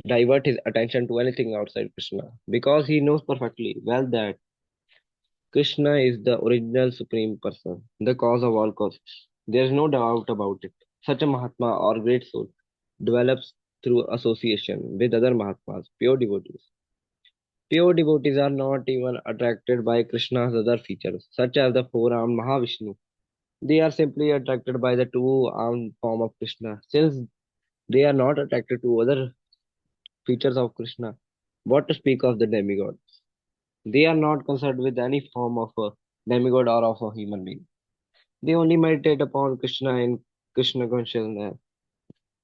Speaker 6: divert his attention to anything outside Krishna, because he knows perfectly well that Krishna is the original Supreme Person, the cause of all causes. There is no doubt about it. Such a Mahatma or great soul develops through association with other Mahatmas, pure devotees. Pure devotees are not even attracted by Krishna's other features, such as the four-armed Mahavishnu. They are simply attracted by the two-armed form of Krishna. Since they are not attracted to other features of Krishna, what to speak of the demigod? They are not concerned with any form of a demigod or of a human being. They only meditate upon Krishna in Krishna consciousness.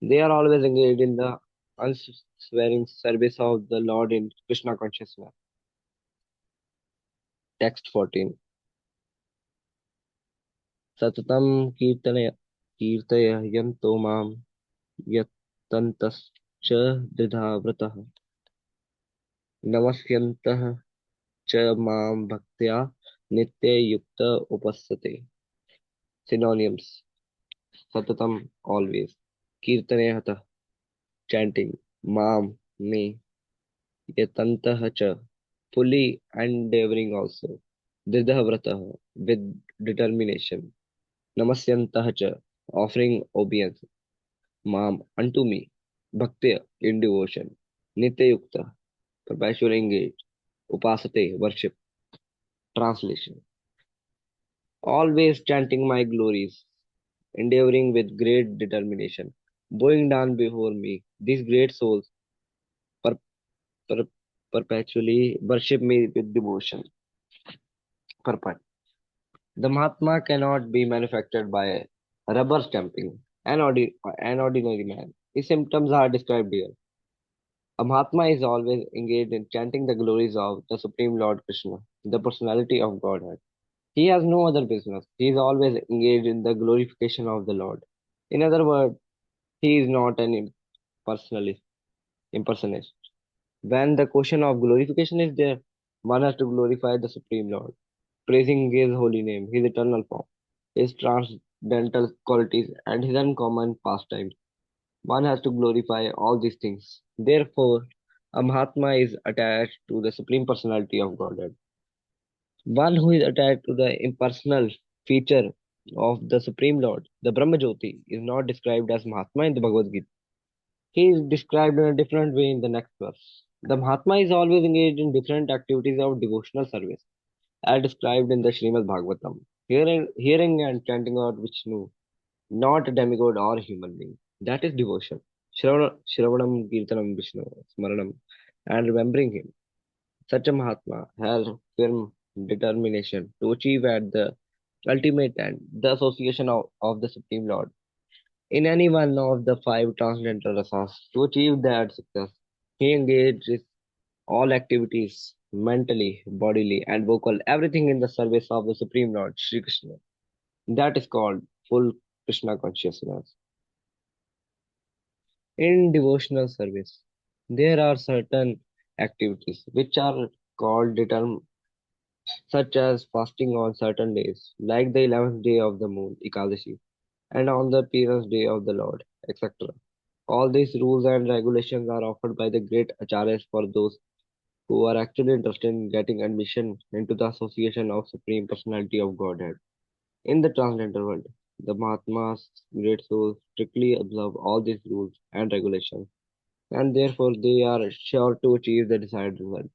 Speaker 6: They are always engaged in the unswearing service of the Lord in Krishna consciousness. Text 14. Satatam kirtayanto mam yattantascha dridhavratah namasyantah cha mam bhaktya nitya yukta upassate. Synonyms. Satatam, always. Kirtanayata, chanting. Mam, me. Yatantah cha, fully endeavoring also. Dridhavratah, with determination. Namasyantah cha, offering obeisance. Mam, unto me. Bhaktya, in devotion. Nityayukta, perpetually engaged. Upasate, worship. Translation. Always chanting my glories, endeavoring with great determination, bowing down before me. These great souls per- per- perpetually worship me with devotion. Purport. The Mahatma cannot be manufactured by rubber stamping. An ordinary man. His symptoms are described here. A Mahatma is always engaged in chanting the glories of the Supreme Lord Krishna, the personality of Godhead. He has no other business. He is always engaged in the glorification of the Lord. In other words, he is not an impersonalist. Impersonation. When the question of glorification is there, one has to glorify the Supreme Lord, praising His holy name, His eternal form, His transcendental qualities, and His uncommon pastimes. One has to glorify all these things. Therefore, a Mahatma is attached to the Supreme Personality of Godhead. One who is attached to the impersonal feature of the Supreme Lord, the Brahmajyoti, is not described as Mahatma in the Bhagavad Gita. He is described in a different way in the next verse. The Mahatma is always engaged in different activities of devotional service, as described in the Srimad Bhagavatam. Hearing and chanting out Vishnu, not a demigod or human being. That is devotion. Shravanam, Kirtanam, Vishnu, Smaranam, and remembering him. Such a Mahatma has firm determination to achieve at the ultimate end the association of the Supreme Lord in any one of the five transcendental rasas. To achieve that success, he engages all activities, mentally, bodily, and vocal, everything in the service of the Supreme Lord, Sri Krishna. That is called full Krishna consciousness. In devotional service, there are certain activities which are called such as fasting on certain days, like the 11th day of the moon, Ekadashi, and on the appearance day of the Lord, etc. All these rules and regulations are offered by the great acharyas for those who are actually interested in getting admission into the association of Supreme Personality of Godhead. In the transcendental world, the Mahatmas, great souls, strictly observe all these rules and regulations, and therefore they are sure to achieve the desired result.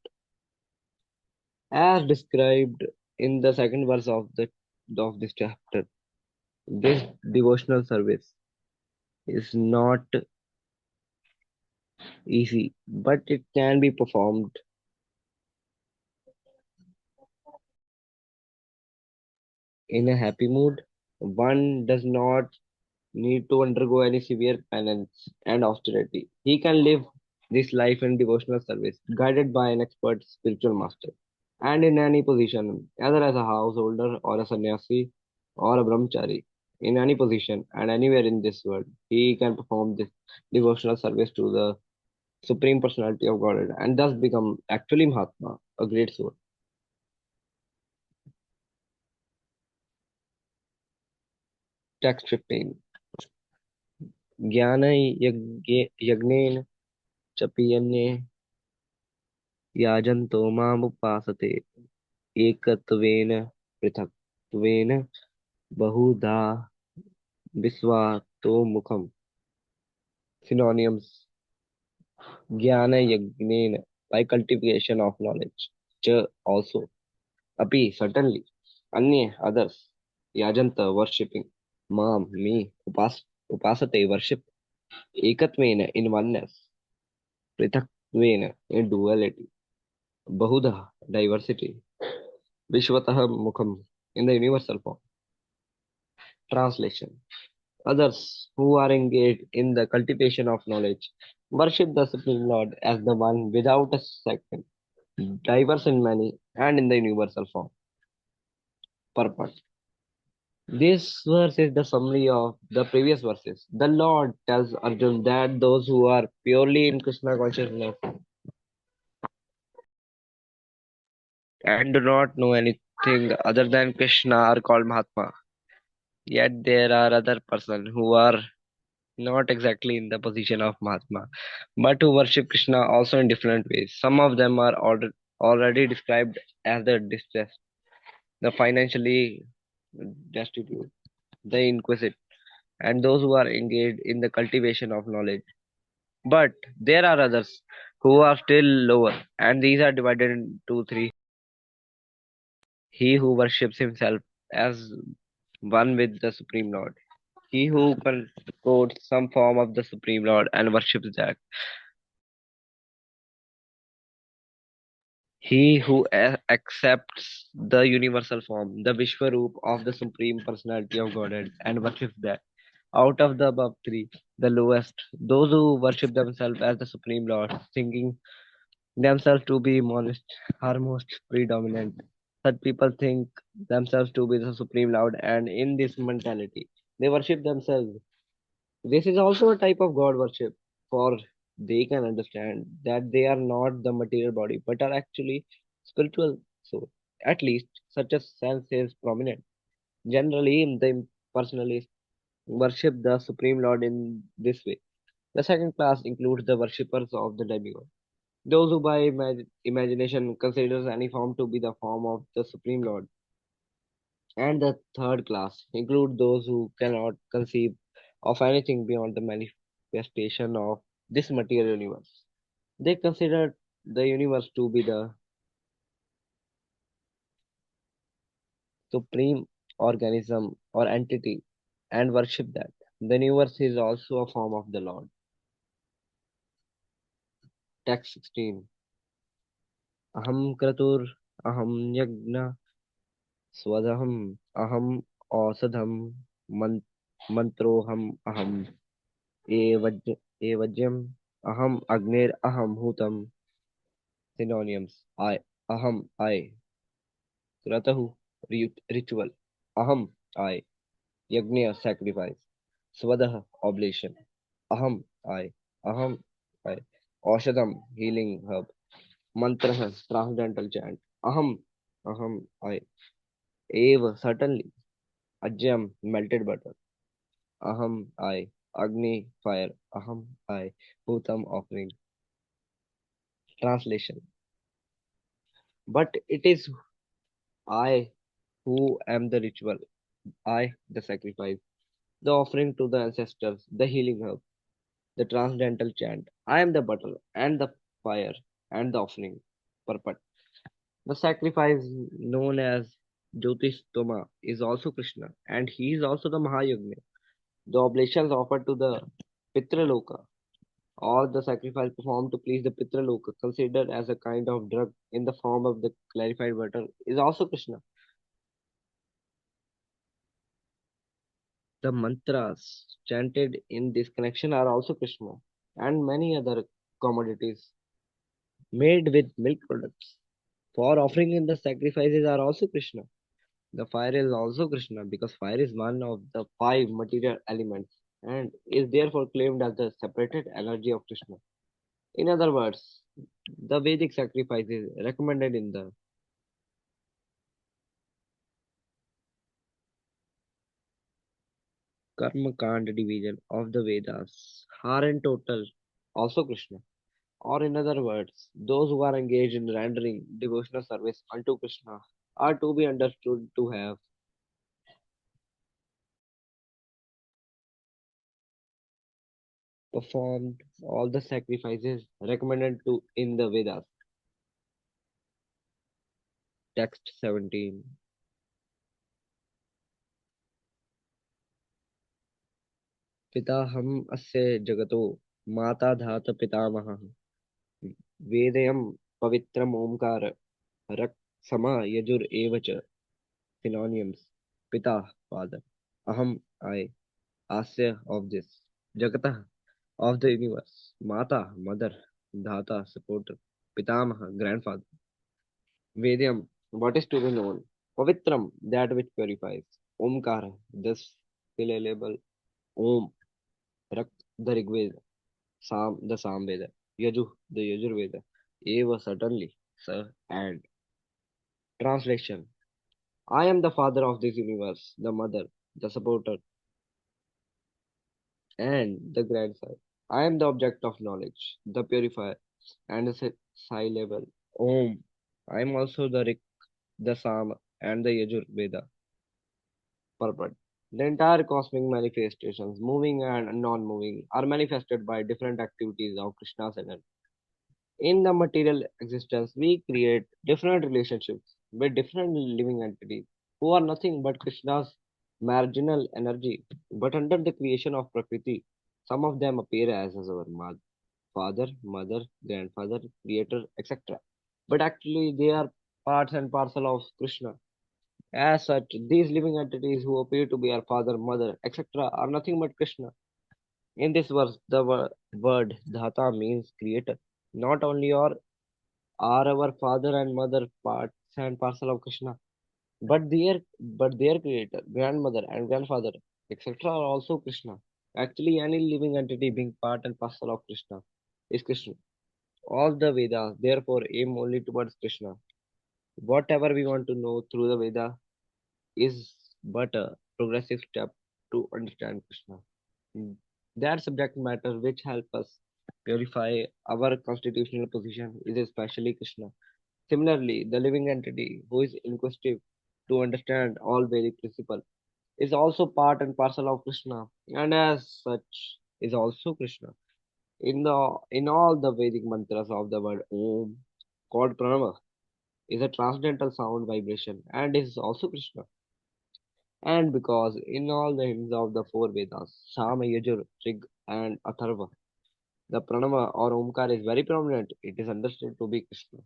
Speaker 6: As described in the second verse of this chapter, this devotional service is not easy, but it can be performed in a happy mood. One does not need to undergo any severe penance and austerity. He can live this life in devotional service, guided by an expert spiritual master. And in any position, either as a householder or a sannyasi or a brahmachari, in any position and anywhere in this world, he can perform this devotional service to the Supreme Personality of Godhead and thus become actually Mahatma, a great soul. Text 15. ज्ञान यज्ञेन चपियन्ये याजन्तो मामुपासते एकत्वेन पृथक्त्वेन बहुधा विश्वातो Synonyms: Jnana Yajnena, by cultivation of knowledge. Cha, also. Api, certainly. Anya, others. Yajanta, worshipping. Mam, me. Upasate, worship. Ekatvena, in oneness. Prithaktvena, in duality. Bahuda, diversity. Vishwataha Mukham, in the universal form. Translation: Others who are engaged in the cultivation of knowledge worship the Supreme Lord as the One without a second, diverse in many, and in the universal form. Purport. This verse is the summary of the previous verses. The Lord tells Arjun that those who are purely in Krishna consciousness and do not know anything other than Krishna are called Mahatma. Yet there are other persons who are not exactly in the position of Mahatma, but who worship Krishna also in different ways. Some of them are already described as the distressed, the financially destitute, the inquisitive, and those who are engaged in the cultivation of knowledge. But there are others who are still lower, and these are divided into three. He who worships himself as one with the Supreme Lord. He who concords some form of the Supreme Lord and worships that. He who accepts the universal form, the Vishwaroop of the Supreme Personality of Godhead, and worships that. Out of the above three, the lowest, those who worship themselves as the Supreme Lord, thinking themselves to be monist, are most predominant. Such people think themselves to be the Supreme Lord, and in this mentality, they worship themselves. This is also a type of God worship, for they can understand that they are not the material body, but are actually spiritual soul. At least such a sense is prominent. Generally, the impersonalists worship the Supreme Lord in this way. The second class includes the worshippers of the demigod. Those who by imagination considers any form to be the form of the Supreme Lord. And the third class include those who cannot conceive of anything beyond the manifestation of this material universe. They consider the universe to be the supreme organism or entity and worship that. The universe is also a form of the Lord. Text 16. Aham kratur, aham yagna, swadaham, aham ausadham, mantroham, aham evajyam, aham agnir, aham hutam. Synonyms: I, kratahu, ritual, aham, I, yajna, sacrifice, swadah, oblation, aham, I, aushadam, healing herb, mantra, transcendental chant, I, eva, certainly, ajyam, melted butter, I, agni, fire, I, bhutam, offering. Translation: But it is I who am the ritual, I, the sacrifice, the offering to the ancestors, the healing herb, the transcendental chant. I am the butter and the fire and the offering. Purport. The sacrifice known as Jyotistoma is also Krishna, and he is also the Mahayagna. The oblations offered to the Pitraloka Or the sacrifice performed to please the Pitraloka, considered as a kind of drug in the form of the clarified water, is also Krishna. The mantras chanted in this connection are also Krishna, and many other commodities made with milk products for offering in the sacrifices are also Krishna. The fire is also Krishna because fire is one of the five material elements and is therefore claimed as the separated energy of Krishna. In other words, the Vedic sacrifices recommended in the Karma Kanda division of the Vedas are in total also Krishna. Or in other words, those who are engaged in rendering devotional service unto Krishna are to be understood to have performed all the sacrifices recommended to in the Vedas. Text 17. पिताहम् अस्य जगतो माता धात पितामहः वेदयं पवित्रम् ओंकार रक् समा यजुर एव च synonyms pita father aham I asya of this jagatah of the universe mata mother dhata supporter pitamaha grandfather vedyam what is to be known pavitram that which purifies omkara this syllable om rak the rigveda sam the samveda yaju the yajurveda eva certainly sir and translation I am the father of this universe, the mother, the supporter, and the grandson. I am the object of knowledge, the purifier, and the syllable Om. I am also the Rik, the Sam, and the Yajur Veda purport. The entire cosmic manifestations, moving and non-moving, are manifested by different activities of Krishna's energy. In the material existence, we create different relationships with different living entities who are nothing but Krishna's marginal energy. But under the creation of Prakriti, some of them appear as our father, mother, grandfather, creator, etc. But actually, they are parts and parcel of Krishna. As such, these living entities who appear to be our father, mother, etc., are nothing but Krishna. In this verse, the word dhata means creator. Not only are our father and mother parts and parcel of Krishna, but their creator, grandmother and grandfather, etc. are also Krishna. Actually, any living entity being part and parcel of Krishna is Krishna. All the Vedas therefore aim only towards Krishna. Whatever we want to know through the Veda is but a progressive step to understand Krishna. That subject matter which help us purify our constitutional position is especially Krishna. Similarly, the living entity who is inquisitive to understand all Vedic principles is also part and parcel of Krishna, and as such is also Krishna. In all the Vedic mantras of the word Om, called Pranava, is a transcendental sound vibration and is also Krishna. And because in all the hymns of the four Vedas, Sama, Yajur, Rig, and Atharva, the Pranava or Omkar is very prominent, it is understood to be Krishna.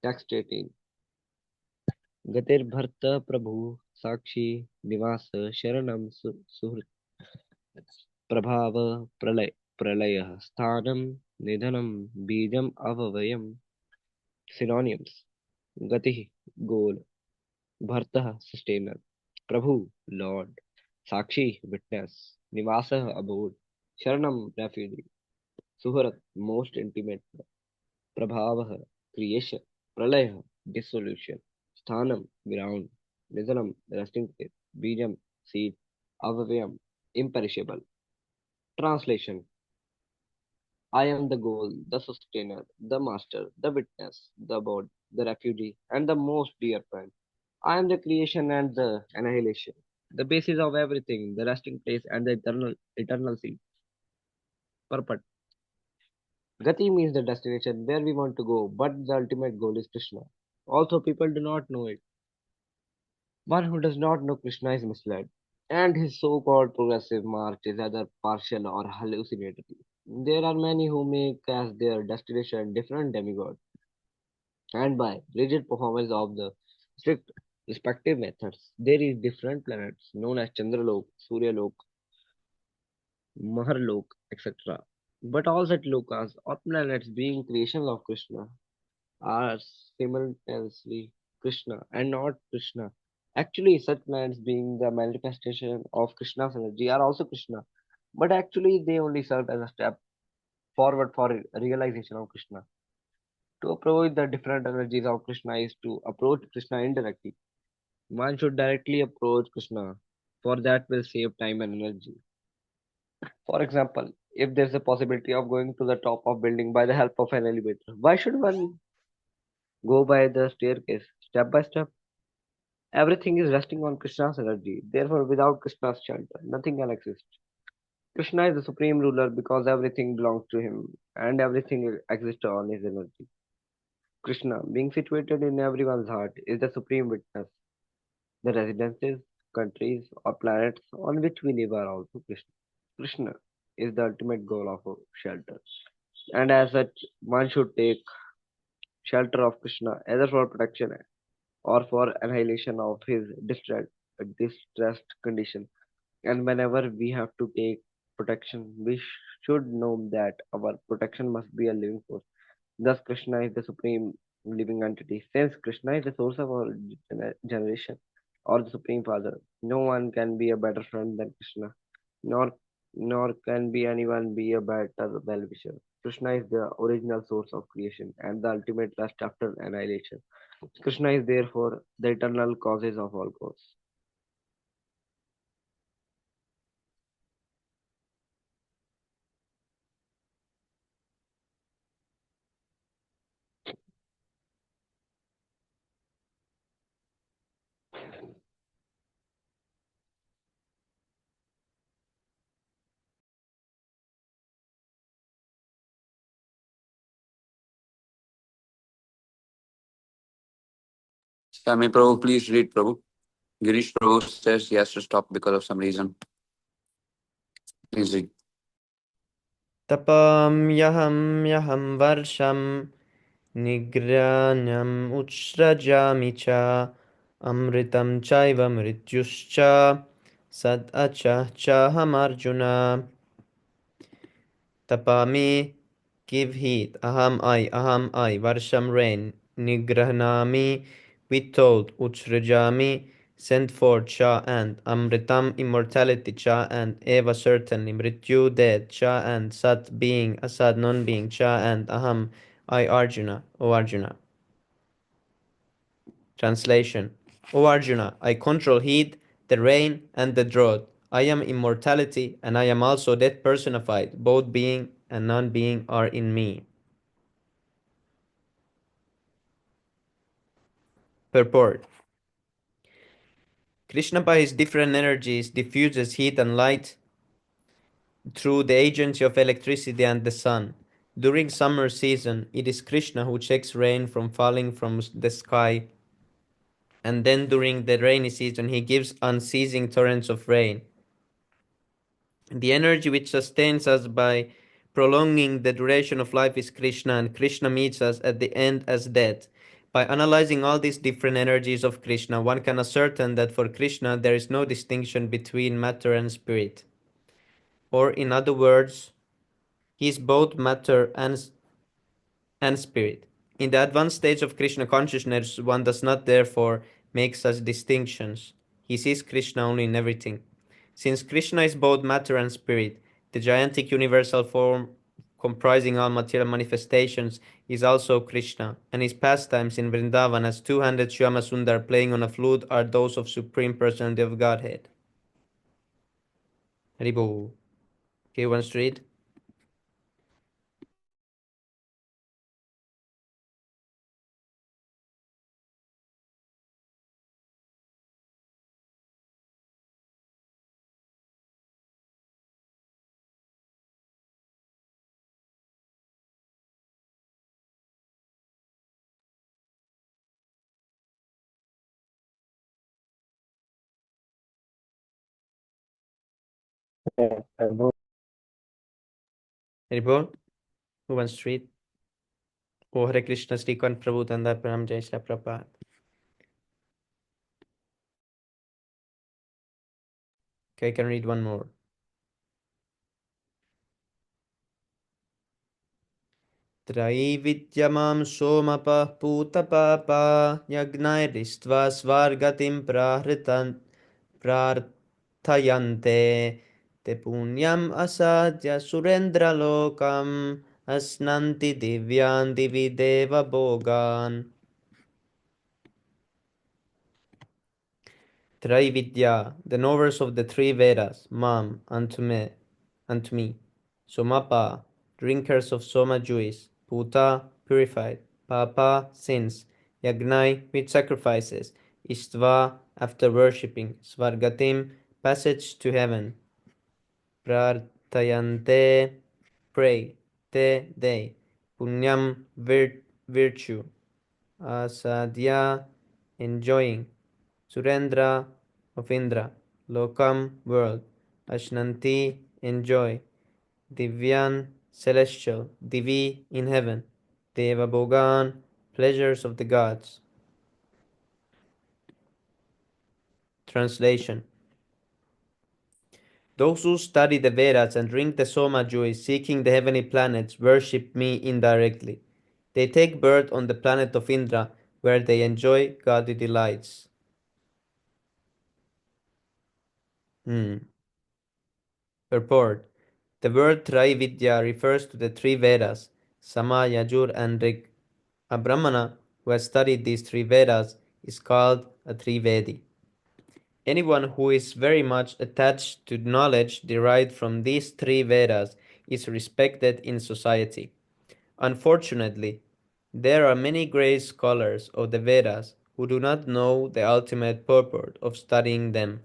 Speaker 6: Text 18. गतिर्भर्त प्रभु साक्षी निवास शरणं सुहृत् प्रभाव प्रलय प्रलयः स्थानं निधनं बीजम् अव्ययम् synonyms गति goal भर्तः sustainer प्रभु lord साक्षी witness निवासः abode शरणं refuge सुहृत् most intimate प्रभावः creation प्रलयः dissolution sthanam ground nidhanam resting place bijam seed avayam imperishable translation I am the goal the sustainer the master the witness the abode the refugee and the most dear friend I am the creation and the annihilation the basis of everything the resting place and the eternal seed purport gati means the destination where we want to go but the ultimate goal is Krishna also people do not know it. One who does not know Krishna is misled, and his so called progressive march is either partial or hallucinatory. There are many who make as their destination different demigods, and by rigid performance of the strict respective methods, there is different planets known as Chandralok, Suryalok, Maharlok, etc. But all such lokas or planets being creations of Krishna are simultaneously Krishna and not Krishna. Actually, such planets being the manifestation of Krishna's energy are also Krishna, but actually they only serve as a step forward for realization of Krishna. To approach the different energies of Krishna is to approach Krishna indirectly. One should directly approach Krishna, for that will save time and energy. For example, if there's a possibility of going to the top of building by the help of an elevator, why should one go by the staircase step by step? Everything is resting on Krishna's energy. Therefore, without Krishna's shelter, nothing can exist. Krishna is the supreme ruler because everything belongs to him and everything exists on his energy. Krishna, being situated in everyone's heart, is the supreme witness. The residences, countries, or planets on which we live are also Krishna. Krishna is the ultimate goal of a shelter, and as such, one should take shelter of Krishna either for protection or for annihilation of his distressed condition. And whenever we have to take protection, we should know that our protection must be a living force. Thus, Krishna is the supreme living entity. Since Krishna is the source of our generation or the supreme father, no one can be a better friend than Krishna, nor nor can be anyone be a better well-wisher. Krishna is the original source of creation and the ultimate rest after annihilation. Krishna is therefore the eternal causes of all cause.
Speaker 1: May Prabhu please read, Prabhu. Girish Prabhu says he has to stop because of some reason. Please read.
Speaker 5: Tapamyaham varsham nigranyam uchrajami cha amritam chaiva mrityuscha sad acha chaham arjuna. Tapami, give heed. Aham I, Varsham rain. Nigrahnami, withhold. Uchrajami, send forth. Cha and Amritam, immortality. Cha and Eva, certainly. Mrityu, death. Cha and Sat, being. Asad, non being. Cha and Aham, I, Arjuna. O Arjuna. Translation. O Arjuna, I control heat, the rain, and the drought. I am immortality, and I am also death personified. Both being and non-being are in me. Purport. Krishna by his different energies diffuses heat and light through the agency of electricity and the sun. During summer season, it is Krishna who checks rain from falling from the sky, and then during the rainy season he gives unceasing torrents of rain. The energy which sustains us by prolonging the duration of life is Krishna, and Krishna meets us at the end as death. By analyzing all these different energies of Krishna, one can ascertain that for Krishna there is no distinction between matter and spirit. Or, in other words, he is both matter and spirit. In the advanced stage of Krishna consciousness, one does not therefore make such distinctions. He sees Krishna only in everything. Since Krishna is both matter and spirit, the gigantic universal form comprising all material manifestations is also Krishna, and his pastimes in Vrindavan as two-handed Shyama Sundar playing on a flute are those of Supreme Personality of Godhead. Haribo. Okay, one street. Any ball? Who wants to read? Oh, Hare Krishna, Srikant Prabhu, Tandar Pranam, Jai Shri Prabhupada. Okay, I can read one more. त्रैविद्यमां सोमपः पूतपापा यज्ञैरिष्ट्वा स्वर्गतिं प्रार्थयन्ते ते पुण्यम् असाद्य सुरेन्द्रलोकम् अस्नन्ति दिव्यान् दिवि देवभोगान्. Traividya, the knowers of the three Vedas, Mam, unto me, Somapa, drinkers of Soma juice, Puta, purified, Papa, sins, Yagnai, with sacrifices, Istva, after worshipping, Svargatim, passage to heaven, Prartayante, pray, Te, they, Punyam, virtue, Asadhya, enjoying, Surendra of Indra, Lokam world, Ashnanti enjoy, Divyan celestial, Divi in heaven, Deva Bhogan pleasures of the gods. Translation. Those who study the Vedas and drink the Soma juice seeking the heavenly planets worship me indirectly. They take birth on the planet of Indra where they enjoy godly delights. Purport. The word Traividya refers to the three Vedas, Sama, Yajur, and Rig. A Brahmana who has studied these three Vedas is called a Trivedi. Anyone who is very much attached to knowledge derived from these three Vedas is respected in society. Unfortunately, there are many great scholars of the Vedas who do not know the ultimate purport of studying them.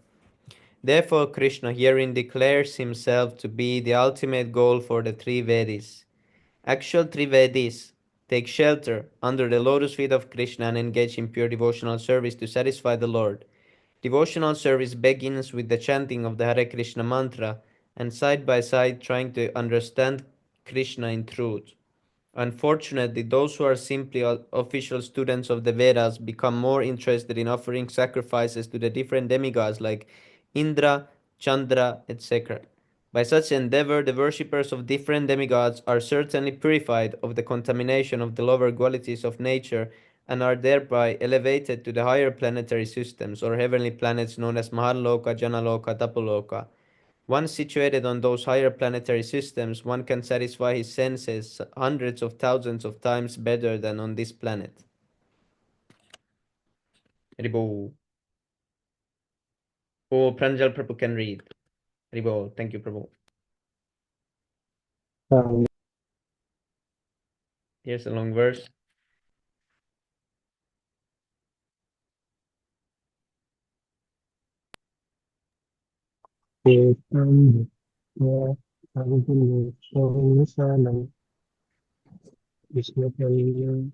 Speaker 5: Therefore, Krishna herein declares himself to be the ultimate goal for the three Vedis. Actual Trivedis take shelter under the lotus feet of Krishna and engage in pure devotional service to satisfy the Lord. Devotional service begins with the chanting of the Hare Krishna mantra and side by side trying to understand Krishna in truth. Unfortunately, those who are simply official students of the Vedas become more interested in offering sacrifices to the different demigods like Indra, Chandra, etc. By such endeavor, the worshippers of different demigods are certainly purified of the contamination of the lower qualities of nature and are thereby elevated to the higher planetary systems or heavenly planets known as Mahaloka, Janaloka, Tapoloka. Once situated on those higher planetary systems, one can satisfy his senses hundreds of thousands of times better than on this planet. Haribo. Oh, Pranjal Prabhu can read. Haribo. Thank you, Prabhu.
Speaker 2: Um,
Speaker 5: Here's a long verse.
Speaker 2: Ekam Bhutya Sarvalokavisalam Vishnupalya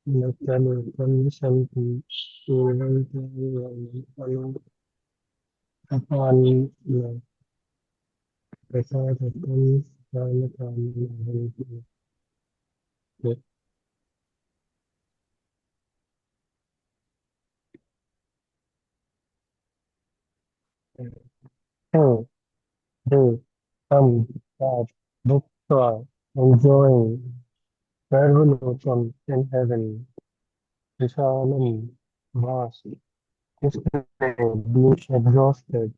Speaker 2: Nakalokam Visanti Evam Apani Prasadatam Sanatam Oh, they come that bookstore enjoying Sarvalotam in heaven, Visalam vast, yesterday being exhausted,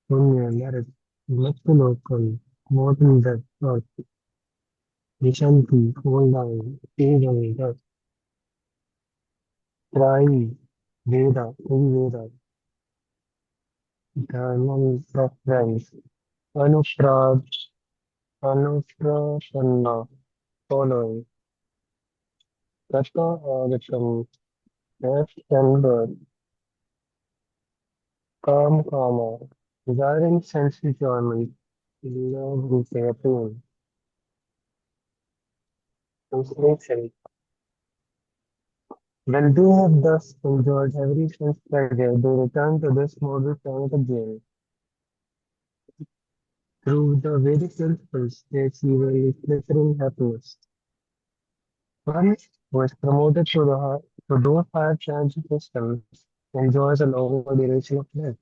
Speaker 2: Punya merit, Latvilokam, more than that earth, Vishanti, fall down, even that, Trai, Veda, in Veda, Dharman preference, Anuprad, Anuprasanna, following, Kata Agatam, death and birth, Kam Kama, desiring sense enjoyment, love repair pain, translation. When they have thus enjoyed every sense pleasure, they return to this mortal planet again.
Speaker 7: Through the Vedic principles, they achieve a flickering happiness. One who is promoted to those higher planetary systems enjoys a longer duration of life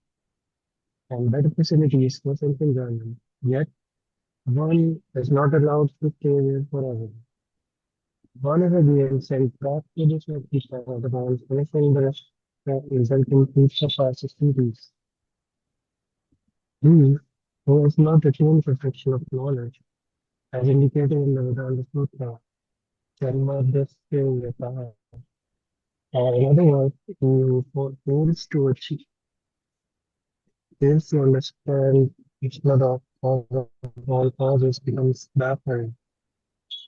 Speaker 7: and better facilities for self-enjoyment. Yet, one is not allowed to stay there forever. One is again sent back to this lifetime of the world, finishing the rest result in peace of our societies. He who has not attained perfection of knowledge, as indicated in the Vedanta Sutra, Janma Dasyayataha. In other words, he who fails to achieve, fails to understand Krishna, the cause of all causes, becomes baffled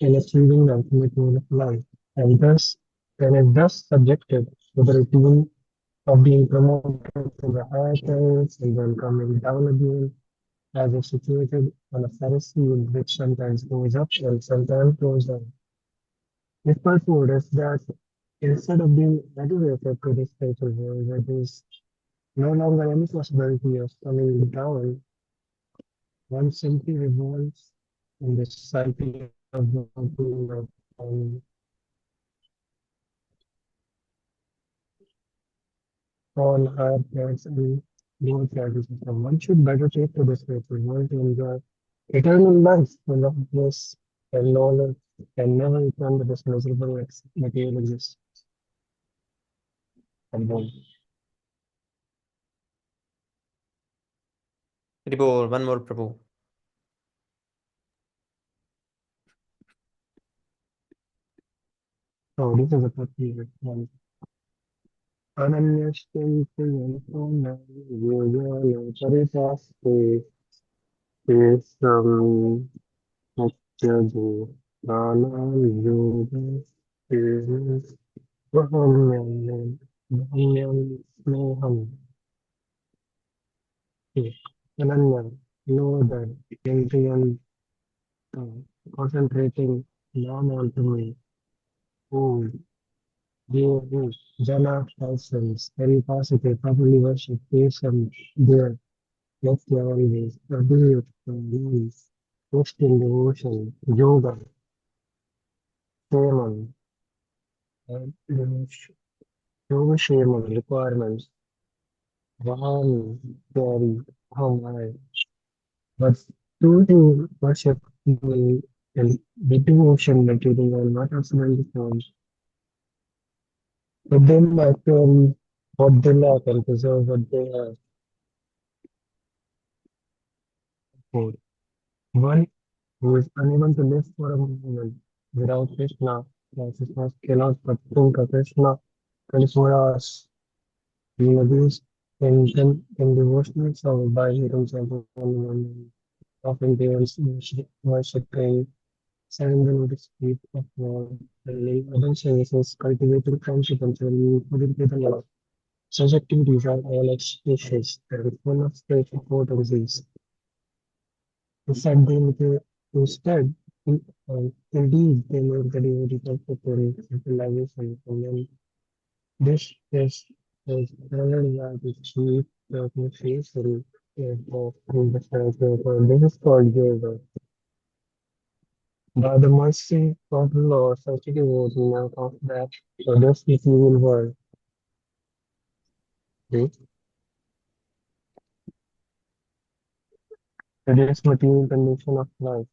Speaker 7: in achieving the ultimate goal of life, and thus, and is thus subjected to the routine of being promoted to the higher planets and then coming down again, as if situated on a Ferris wheel which sometimes goes up and sometimes goes down. This purport is that instead of being elevated to this spiritual world, where there is no longer any possibility of coming down, one simply revolves in this cycle of walking on higher planets and lower planets. One should better take to this spiritual world to enjoy eternal life full of bliss and knowledge and never return to this miserable material existence. And then,
Speaker 5: Ribol, one more, Prabhu.
Speaker 7: so this is a particular one. Ananyashtentyantona yogana paritaste tesam natyajo pranam yoga vahanyam smeham. Ananya, know that Indriyan concentrating non onto me. Oh, dear me, Jana persons, very positive, properly worship, patient, there, let your always, do it, release, rest in devotion, yoga, shaman, and yoga shaman requirements, Vaham, carry, hum, I. But to worship me and the devotion material are not absolutely found. But then my carry what they lack and preserve what they have. For one who is unable to live for a moment without Krishna, consciousness cannot but think of Krishna 24 hours. He agrees in devotional soul by himself and often days worshipping surrender the spirit of God, and other services cultivating friendship and put the love. Such activities are all auspicious and full of spiritual potencies. Instead, instead, indeed, they make the devotee perfect in civilization, and then this is another that is chief beneficiary of the spiritual. This is called yoga. By the mercy of the Lord, such a devoting out of that so this evil world. See, to this material condition of life.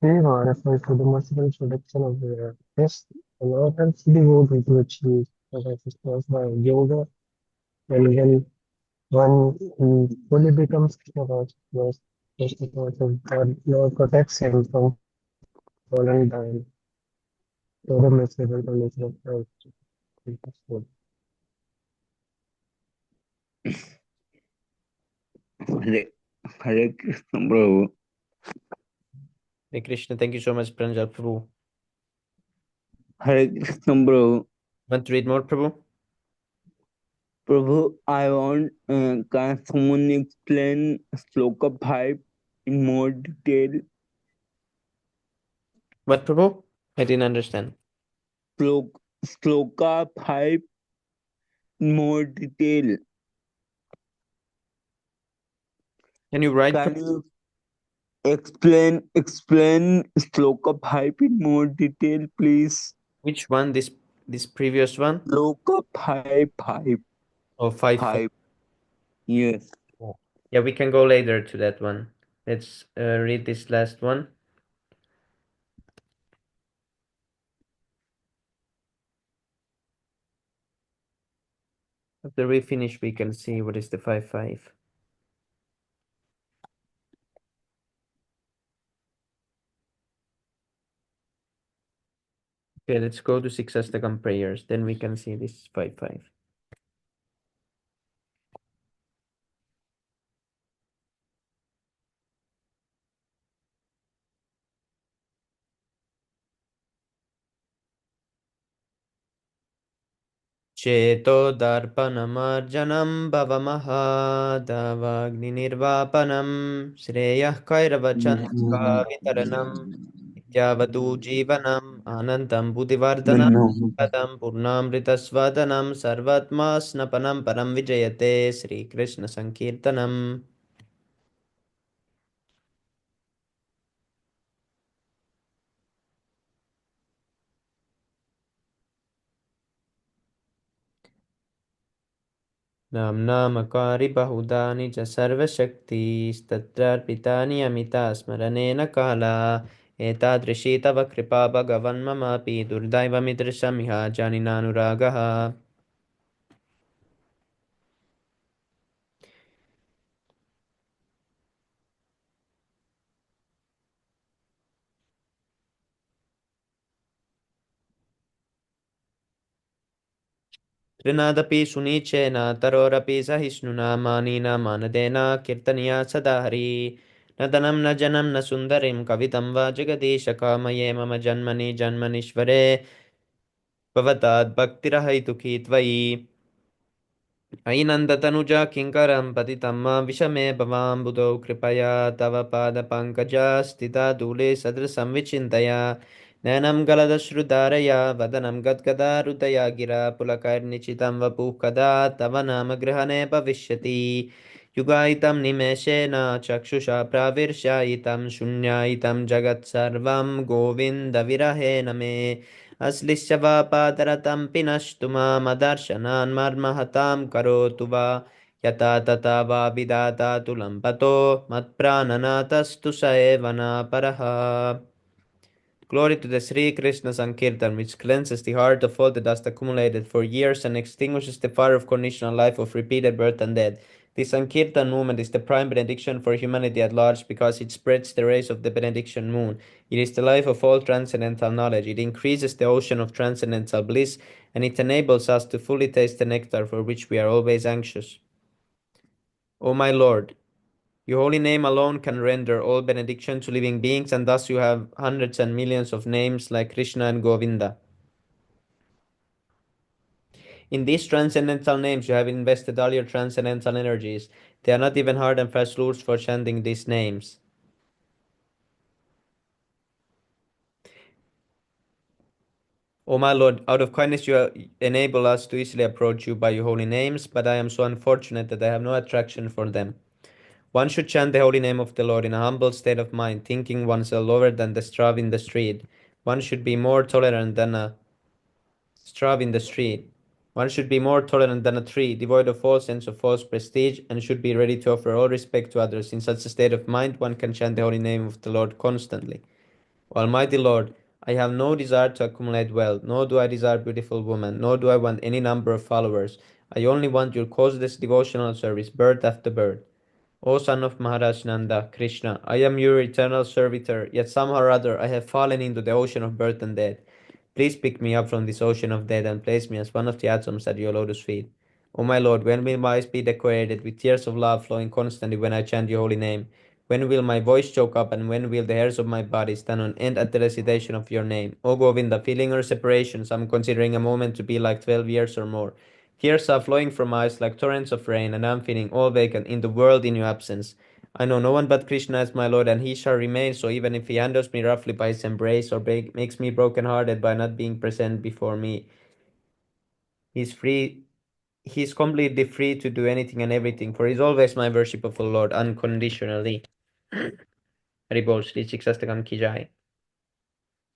Speaker 7: Seva refers to the merciful protection of the earth. This the Lord helps the devotee to achieve what is caused by yoga, and when one fully becomes Krishna consciousness, Krishna consciousness, God, Lord protects him from falling down to the miserable condition of earth.
Speaker 2: Hare, Hare Krishna, Prabhu.
Speaker 5: Hare Krishna, thank you so much, Pranjal, Prabhu.
Speaker 2: Hare Krishna, Prabhu.
Speaker 5: Want to read more, Prabhu?
Speaker 2: Prabhu, I want, can someone explain Sloka 5 in more detail?
Speaker 5: What, Prabhu? I didn't understand.
Speaker 2: Sloka 5 in more detail.
Speaker 5: Can you write?
Speaker 2: Can you Explain Sloka 5 in more detail, please.
Speaker 5: Which one? This previous one?
Speaker 2: Sloka 5.
Speaker 5: Oh, 5.
Speaker 2: 5. Yes.
Speaker 5: Yeah, we can go later to that one. Let's read this last one. After we finish, we can see what is the 5. Okay, let's go to 6 Astakam prayers. Then we can see this 5. चेतो दर्पणमार्जनं भवमहादावाग्निर्वापनं श्रेयः कैरवचनस्कावितरणम् इत्यावदु जीवनम् आनन्दं बुद्धिवर्धनं पदं पूर्णामृतस्वदनं सर्वात्मा स्नपनं परं विजयते श्रीकृष्णसङ्कीर्तनम् नाम्नामकारि बहुधानि च सर्वशक्तिस्तत्रार्पितानि अमिता स्मरणेन काला एतादृशी तव कृपा भगवन् ममापि दुर्दैवमिदृशमिह जानिनानुरागः त्रिनादपि सुनीचेन तरोरपि सहिष्णुना मानिना मानदेन कीर्तनीया सदा हरि न धनं न जनं न सुन्दरीं कवितं वा जगदीश कामये मम जन्मनि जन्मनीश्वरे भवताद्भक्तिरहैतुकी त्वयि अयि नन्दतनुजा किङ्करं पतितं मा विषमे भवाम्बुधौ कृपया तव पादपङ्कजा स्थिता धूले सदृशं विचिन्तया नयनं गलदश्रुधारया वदनं गद्गदा हृदया गिरा पुलकैर्निचितं वपुः कदा तव नाम गृहणे भविष्यति युगायितं निमेषेण चक्षुषा प्राविर्शायितं शून्यायितं जगत्सर्वं गोविन्दविरहेण मे अश्लिष्य वा पादरतं पिनष्टु मामदर्शनान् मर्महतां करोतु वा यथा तथा वा विधाता तुलम्पतो मत्प्राणनाथस्तु स एव नापरः Glory to the Sri Krishna Sankirtan, which cleanses the heart of all the dust accumulated for years and extinguishes the fire of conditional life of repeated birth and death. The Sankirtan movement is the prime benediction for humanity at large because it spreads the rays of the benediction moon. It is the life of all transcendental knowledge. It increases the ocean of transcendental bliss, and it enables us to fully taste the nectar for which we are always anxious. O my Lord, your holy name alone can render all benediction to living beings, and thus you have hundreds and millions of names like Krishna and Govinda. In these transcendental names, you have invested all your transcendental energies. They are not even hard and fast rules for chanting these names. O my Lord, out of kindness you enable us to easily approach you by your holy names, but I am so unfortunate that I have no attraction for them. One should chant the holy name of the Lord in a humble state of mind, thinking oneself lower than the straw in the street. One should be more tolerant than a straw in the street. One should be more tolerant than a tree, devoid of all sense of false prestige, and should be ready to offer all respect to others. In such a state of mind, one can chant the holy name of the Lord constantly. Almighty Lord, I have no desire to accumulate wealth, nor do I desire beautiful women, nor do I want any number of followers. I only want your causeless devotional service, birth after birth. O son of Maharaj Nanda, Krishna, I am your eternal servitor, yet somehow or other I have fallen into the ocean of birth and death. Please pick me up from this ocean of death and place me as one of the atoms at your lotus feet. O my Lord, when will my eyes be decorated with tears of love flowing constantly when I chant your holy name? When will my voice choke up and when will the hairs of my body stand on end at the recitation of your name? O Govinda, feeling our separations, I am considering a moment to be like 12 years or more. Tears are flowing from my eyes like torrents of rain, and I am feeling all vacant in the world in your absence. I know no one but Krishna as my Lord, and he shall remain so even if he handles me roughly by his embrace or makes me broken-hearted by not being present before me. He's free. He's completely free to do anything and everything, for he's always my worshipful Lord, unconditionally. Haribol Shri Chiksastakam Kijai.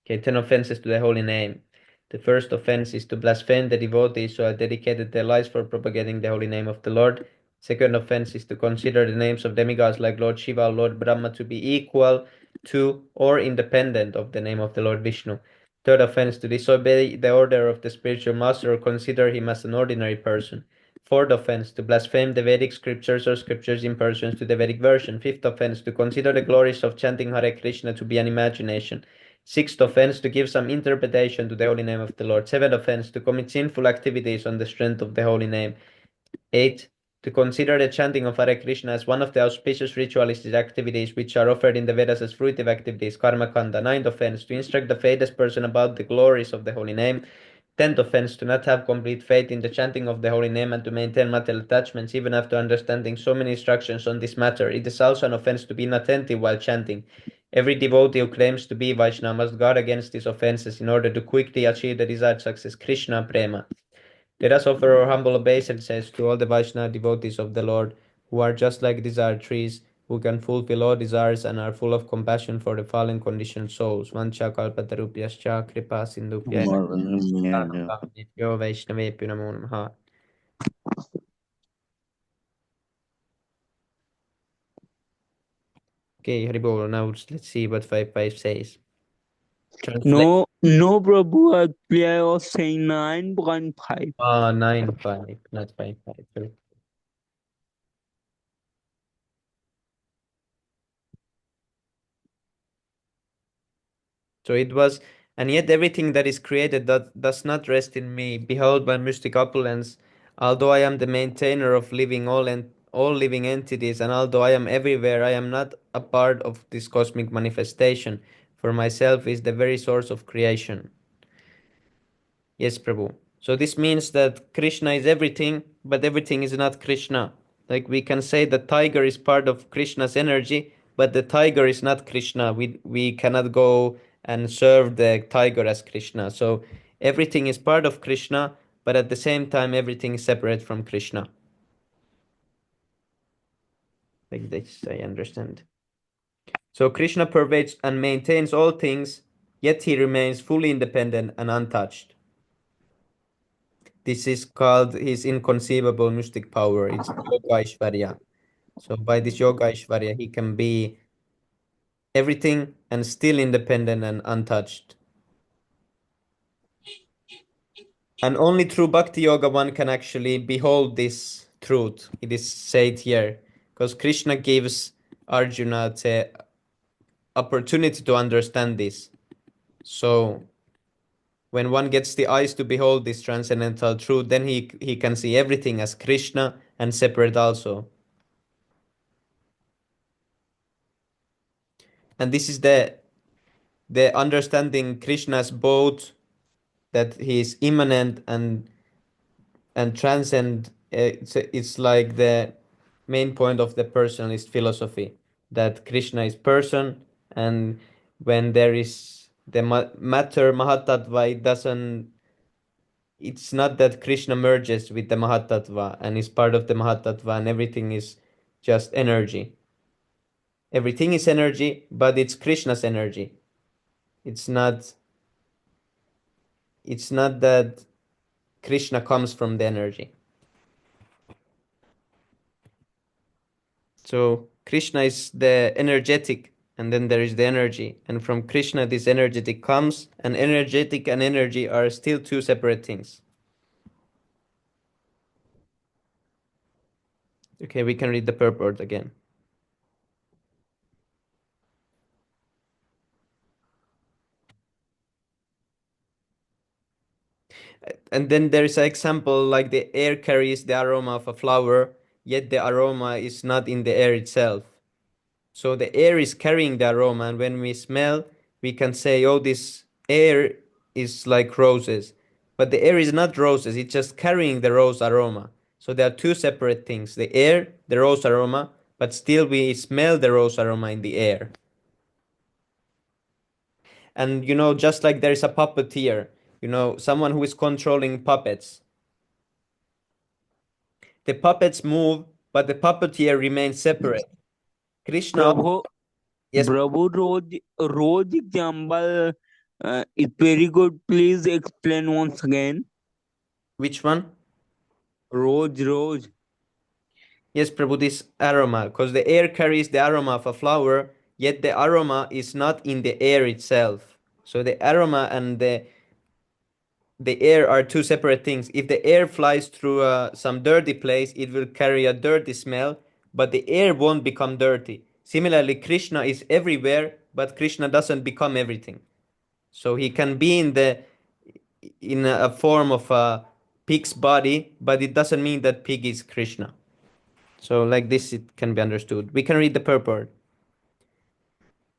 Speaker 5: Okay, 10 offenses to the holy name. The first offense is to blaspheme the devotees who have dedicated their lives for propagating the holy name of the Lord. Second offense is to consider the names of demigods like Lord Shiva or Lord Brahma to be equal to or independent of the name of the Lord Vishnu. Third offense, to disobey the order of the spiritual master or consider him as an ordinary person. Fourth offense, to blaspheme the Vedic scriptures or scriptures in persons to the Vedic version. Fifth offense, to consider the glories of chanting Hare Krishna to be an imagination. Sixth offense, to give some interpretation to the holy name of the Lord. Seventh offense, to commit sinful activities on the strength of the holy name. Eight, to consider the chanting of Hare Krishna as one of the auspicious ritualistic activities which are offered in the Vedas as fruitive activities, karma kanda. Ninth offense, to instruct the faithless person about the glories of the holy name. Tenth offense, to not have complete faith in the chanting of the holy name and to maintain material attachments even after understanding so many instructions on this matter. It is also an offense to be inattentive while chanting. Every devotee who claims to be Vaishnava must guard against these offenses in order to quickly achieve the desired success. Krishna Prema. Let us offer our humble obeisances to all the Vaishnava devotees of the Lord, who are just like desired trees, who can fulfill all desires and are full of compassion for the fallen conditioned souls. Vancha kalpatarupyascha kripa sindhupya yo Vaishnavebhyo namo namaha. Okay, Haribol. Now let's see what 5.5 says.
Speaker 2: No, Prabhu, actually I was saying 9.5.
Speaker 5: 9.5, not 5.5. So it was, and yet everything that is created that does not rest in me. Behold my mystic opulence, although I am the maintainer of living all living entities, and although I am everywhere, I am not a part of this cosmic manifestation. For myself is the very source of creation. Yes, Prabhu. So this means that Krishna is everything, but everything is not Krishna. Like we can say the tiger is part of Krishna's energy, but the tiger is not Krishna. We cannot go and serve the tiger as Krishna. So everything is part of Krishna, but at the same time everything is separate from Krishna. Like this, I understand. So Krishna pervades and maintains all things, yet he remains fully independent and untouched. This is called his inconceivable mystic power. It's Yoga Aishwarya. So by this Yoga Aishwarya, he can be everything and still independent and untouched. And only through Bhakti Yoga one can actually behold this truth. It is said here. Because Krishna gives Arjuna the opportunity to understand this. So when one gets the eyes to behold this transcendental truth, then he can see everything as Krishna and separate also. And this is the understanding Krishna's both that he is immanent and transcend. It's like the main point of the personalist philosophy that Krishna is person, and when there is the matter Mahatattva, it doesn't. It's not that Krishna merges with the Mahatattva and is part of the Mahatattva, and everything is just energy. Everything is energy, but it's Krishna's energy. It's not. It's not that Krishna comes from the energy. So Krishna is the energetic, and then there is the energy. And from Krishna, this energetic comes, and energetic and energy are still two separate things. Okay, we can read the purport again. And then there is an example like the air carries the aroma of a flower, yet the aroma is not in the air itself. So the air is carrying the aroma, and when we smell, we can say, oh, this air is like roses. But the air is not roses, it's just carrying the rose aroma. So there are two separate things, the air, the rose aroma, but still we smell the rose aroma in the air. And just like there is a puppeteer, someone who is controlling puppets. The puppets move, but the puppeteer remains separate. Krishna.
Speaker 2: Prabhu,
Speaker 5: Yes.
Speaker 2: Bravo, Rose example is very good. Please explain once again.
Speaker 5: Which one?
Speaker 2: Rose.
Speaker 5: Yes, Prabhu, this aroma, because the air carries the aroma of a flower, yet the aroma is not in the air itself. So the aroma and the air are two separate things. If the air flies through some dirty place, it will carry a dirty smell, but the air won't become dirty. Similarly, Krishna is everywhere, but Krishna doesn't become everything. So he can be in a form of a pig's body, but it doesn't mean that pig is Krishna. So like this, it can be understood. We can read the purport.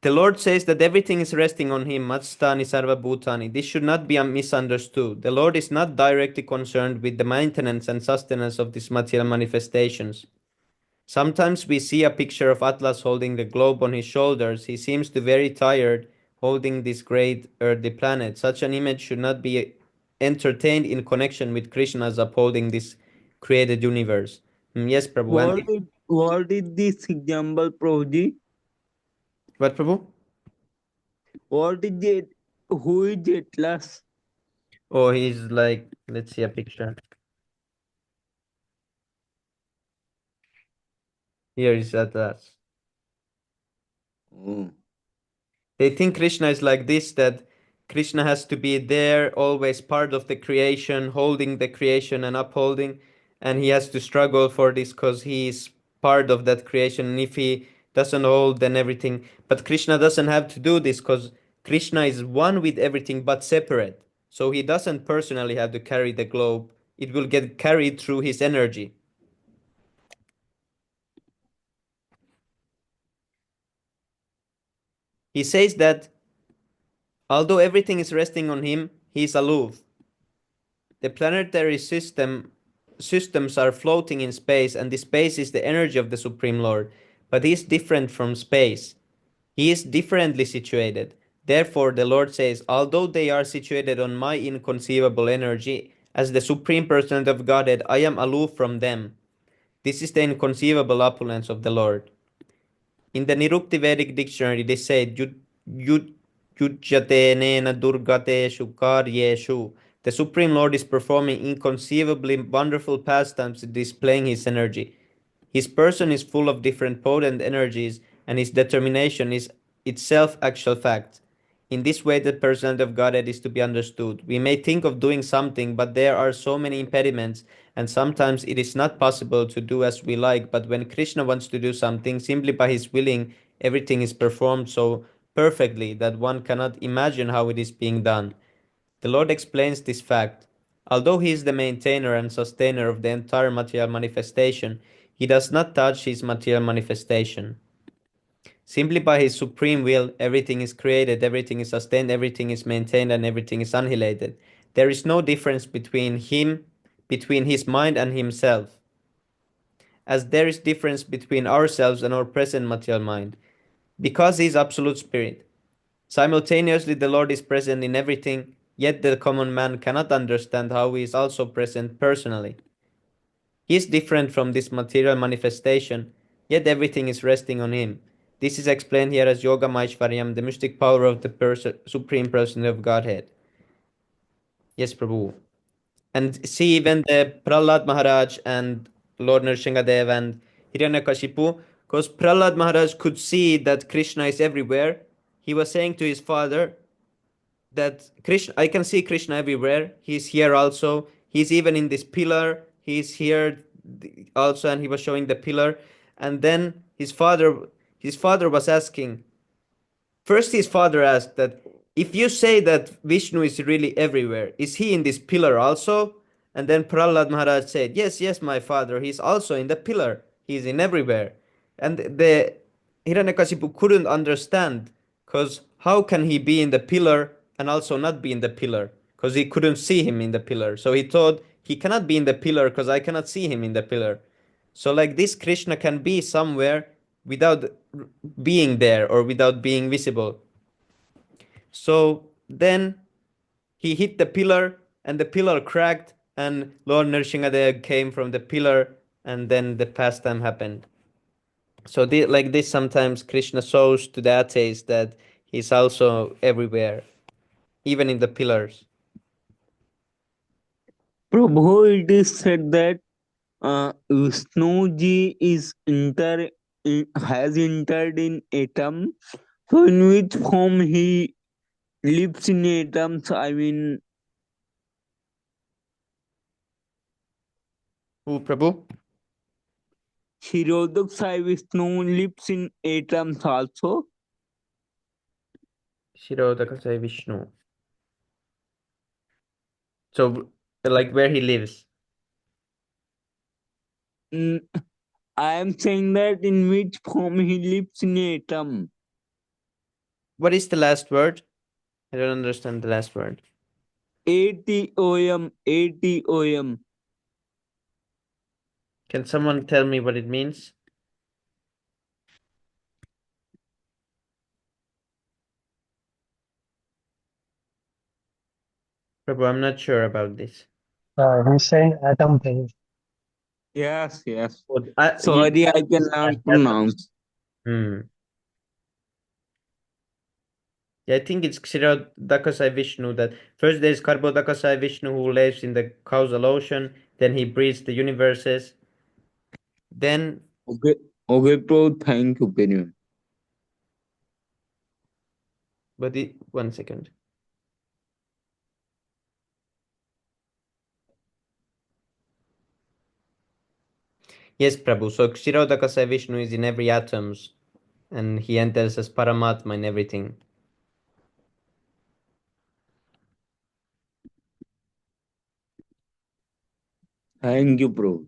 Speaker 5: The Lord says that everything is resting on Him, Matstani Sarva Bhutani. This should not be misunderstood. The Lord is not directly concerned with the maintenance and sustenance of these material manifestations. Sometimes we see a picture of Atlas holding the globe on his shoulders. He seems to be very tired holding this great earthly planet. Such an image should not be entertained in connection with Krishna's upholding this created universe. Yes, Prabhu.
Speaker 2: What is this example, Prabhuji?
Speaker 5: What, Prabhu?
Speaker 2: What is it? Who is Atlas?
Speaker 5: Oh, he's like, let's see a picture. Here is Atlas.
Speaker 2: Oh.
Speaker 5: They think Krishna is like this, that Krishna has to be there, always part of the creation, holding the creation and upholding, and he has to struggle for this because he is part of that creation. And if he doesn't hold, then everything. But Krishna doesn't have to do this because Krishna is one with everything but separate. So he doesn't personally have to carry the globe, it will get carried through his energy. He says that although everything is resting on him, he is aloof. The planetary systems are floating in space, and the space is the energy of the Supreme Lord. But he is different from space. He is differently situated. Therefore, the Lord says, although they are situated on my inconceivable energy, as the Supreme Person of Godhead, I am aloof from them. This is the inconceivable opulence of the Lord. In the Nirukti Vedic dictionary, they say Yujyatenena Durgateshu Karyeshu. The Supreme Lord is performing inconceivably wonderful pastimes, displaying his energy. His person is full of different potent energies, and his determination is itself actual fact. In this way, the person of Godhead is to be understood. We may think of doing something, but there are so many impediments, and sometimes it is not possible to do as we like. But when Krishna wants to do something, simply by his willing, everything is performed so perfectly that one cannot imagine how it is being done. The Lord explains this fact. Although he is the maintainer and sustainer of the entire material manifestation, he does not touch his material manifestation. Simply by his supreme will, everything is created, everything is sustained, everything is maintained, and everything is annihilated. There is no difference between his mind and himself, as there is difference between ourselves and our present material mind, because he is absolute spirit. Simultaneously, the Lord is present in everything, yet the common man cannot understand how he is also present personally. He is different from this material manifestation, yet everything is resting on him. This is explained here as Yoga Maishvaryam, the mystic power of the Supreme Person of Godhead. Yes, Prabhu. And see even the Prahlad Maharaj and Lord Nrsingadev and Hiranyakashipu, because Prahlad Maharaj could see that Krishna is everywhere. He was saying to his father that Krishna, I can see Krishna everywhere. He's here also. He's even in this pillar. He's here also, and he was showing the pillar. And then his father was asking, first his father asked that if you say that Vishnu is really everywhere, is he in this pillar also? And then Prahlad Maharaj said, yes, yes, my father, he's also in the pillar. He's in everywhere. And the Hiranyakashipu couldn't understand, because how can he be in the pillar and also not be in the pillar? Because he couldn't see him in the pillar. So he thought he cannot be in the pillar because I cannot see him in the pillar. So like this, Krishna can be somewhere without being there or without being visible. So then he hit the pillar and the pillar cracked and Lord Nrsingadev came from the pillar and then the pastime happened. So like this, sometimes Krishna shows to the atheists that he's also everywhere, even in the pillars.
Speaker 2: Prabhu, it is said that Vishnuji has entered in atom. So in which form he lives in atoms? I mean,
Speaker 5: Who, Prabhu?
Speaker 2: Shirodak Sai Vishnu lives in atoms also.
Speaker 5: Shirodakasai Vishnu. So, like where he lives.
Speaker 2: Mm, I am saying that in which form he lives in atom.
Speaker 5: What is the last word? I don't understand the last word.
Speaker 2: ATOM, ATOM.
Speaker 5: Can someone tell me what it means? Prabhu, I'm not sure about this.
Speaker 7: He's saying atom thing.
Speaker 2: Yes, yes.
Speaker 5: You
Speaker 2: Sorry, I cannot pronounce.
Speaker 5: Yeah, I think it's Kshirodakasai Vishnu that first there's Karbodakasai Vishnu who lives in the causal ocean, then he breathes the universes. Then
Speaker 2: Okay, okay, bro. Thank you very much.
Speaker 5: one second. Yes, Prabhu. So Kshirodakasai Vishnu is in every atoms and he enters as Paramatma in everything.
Speaker 2: Thank you, bro.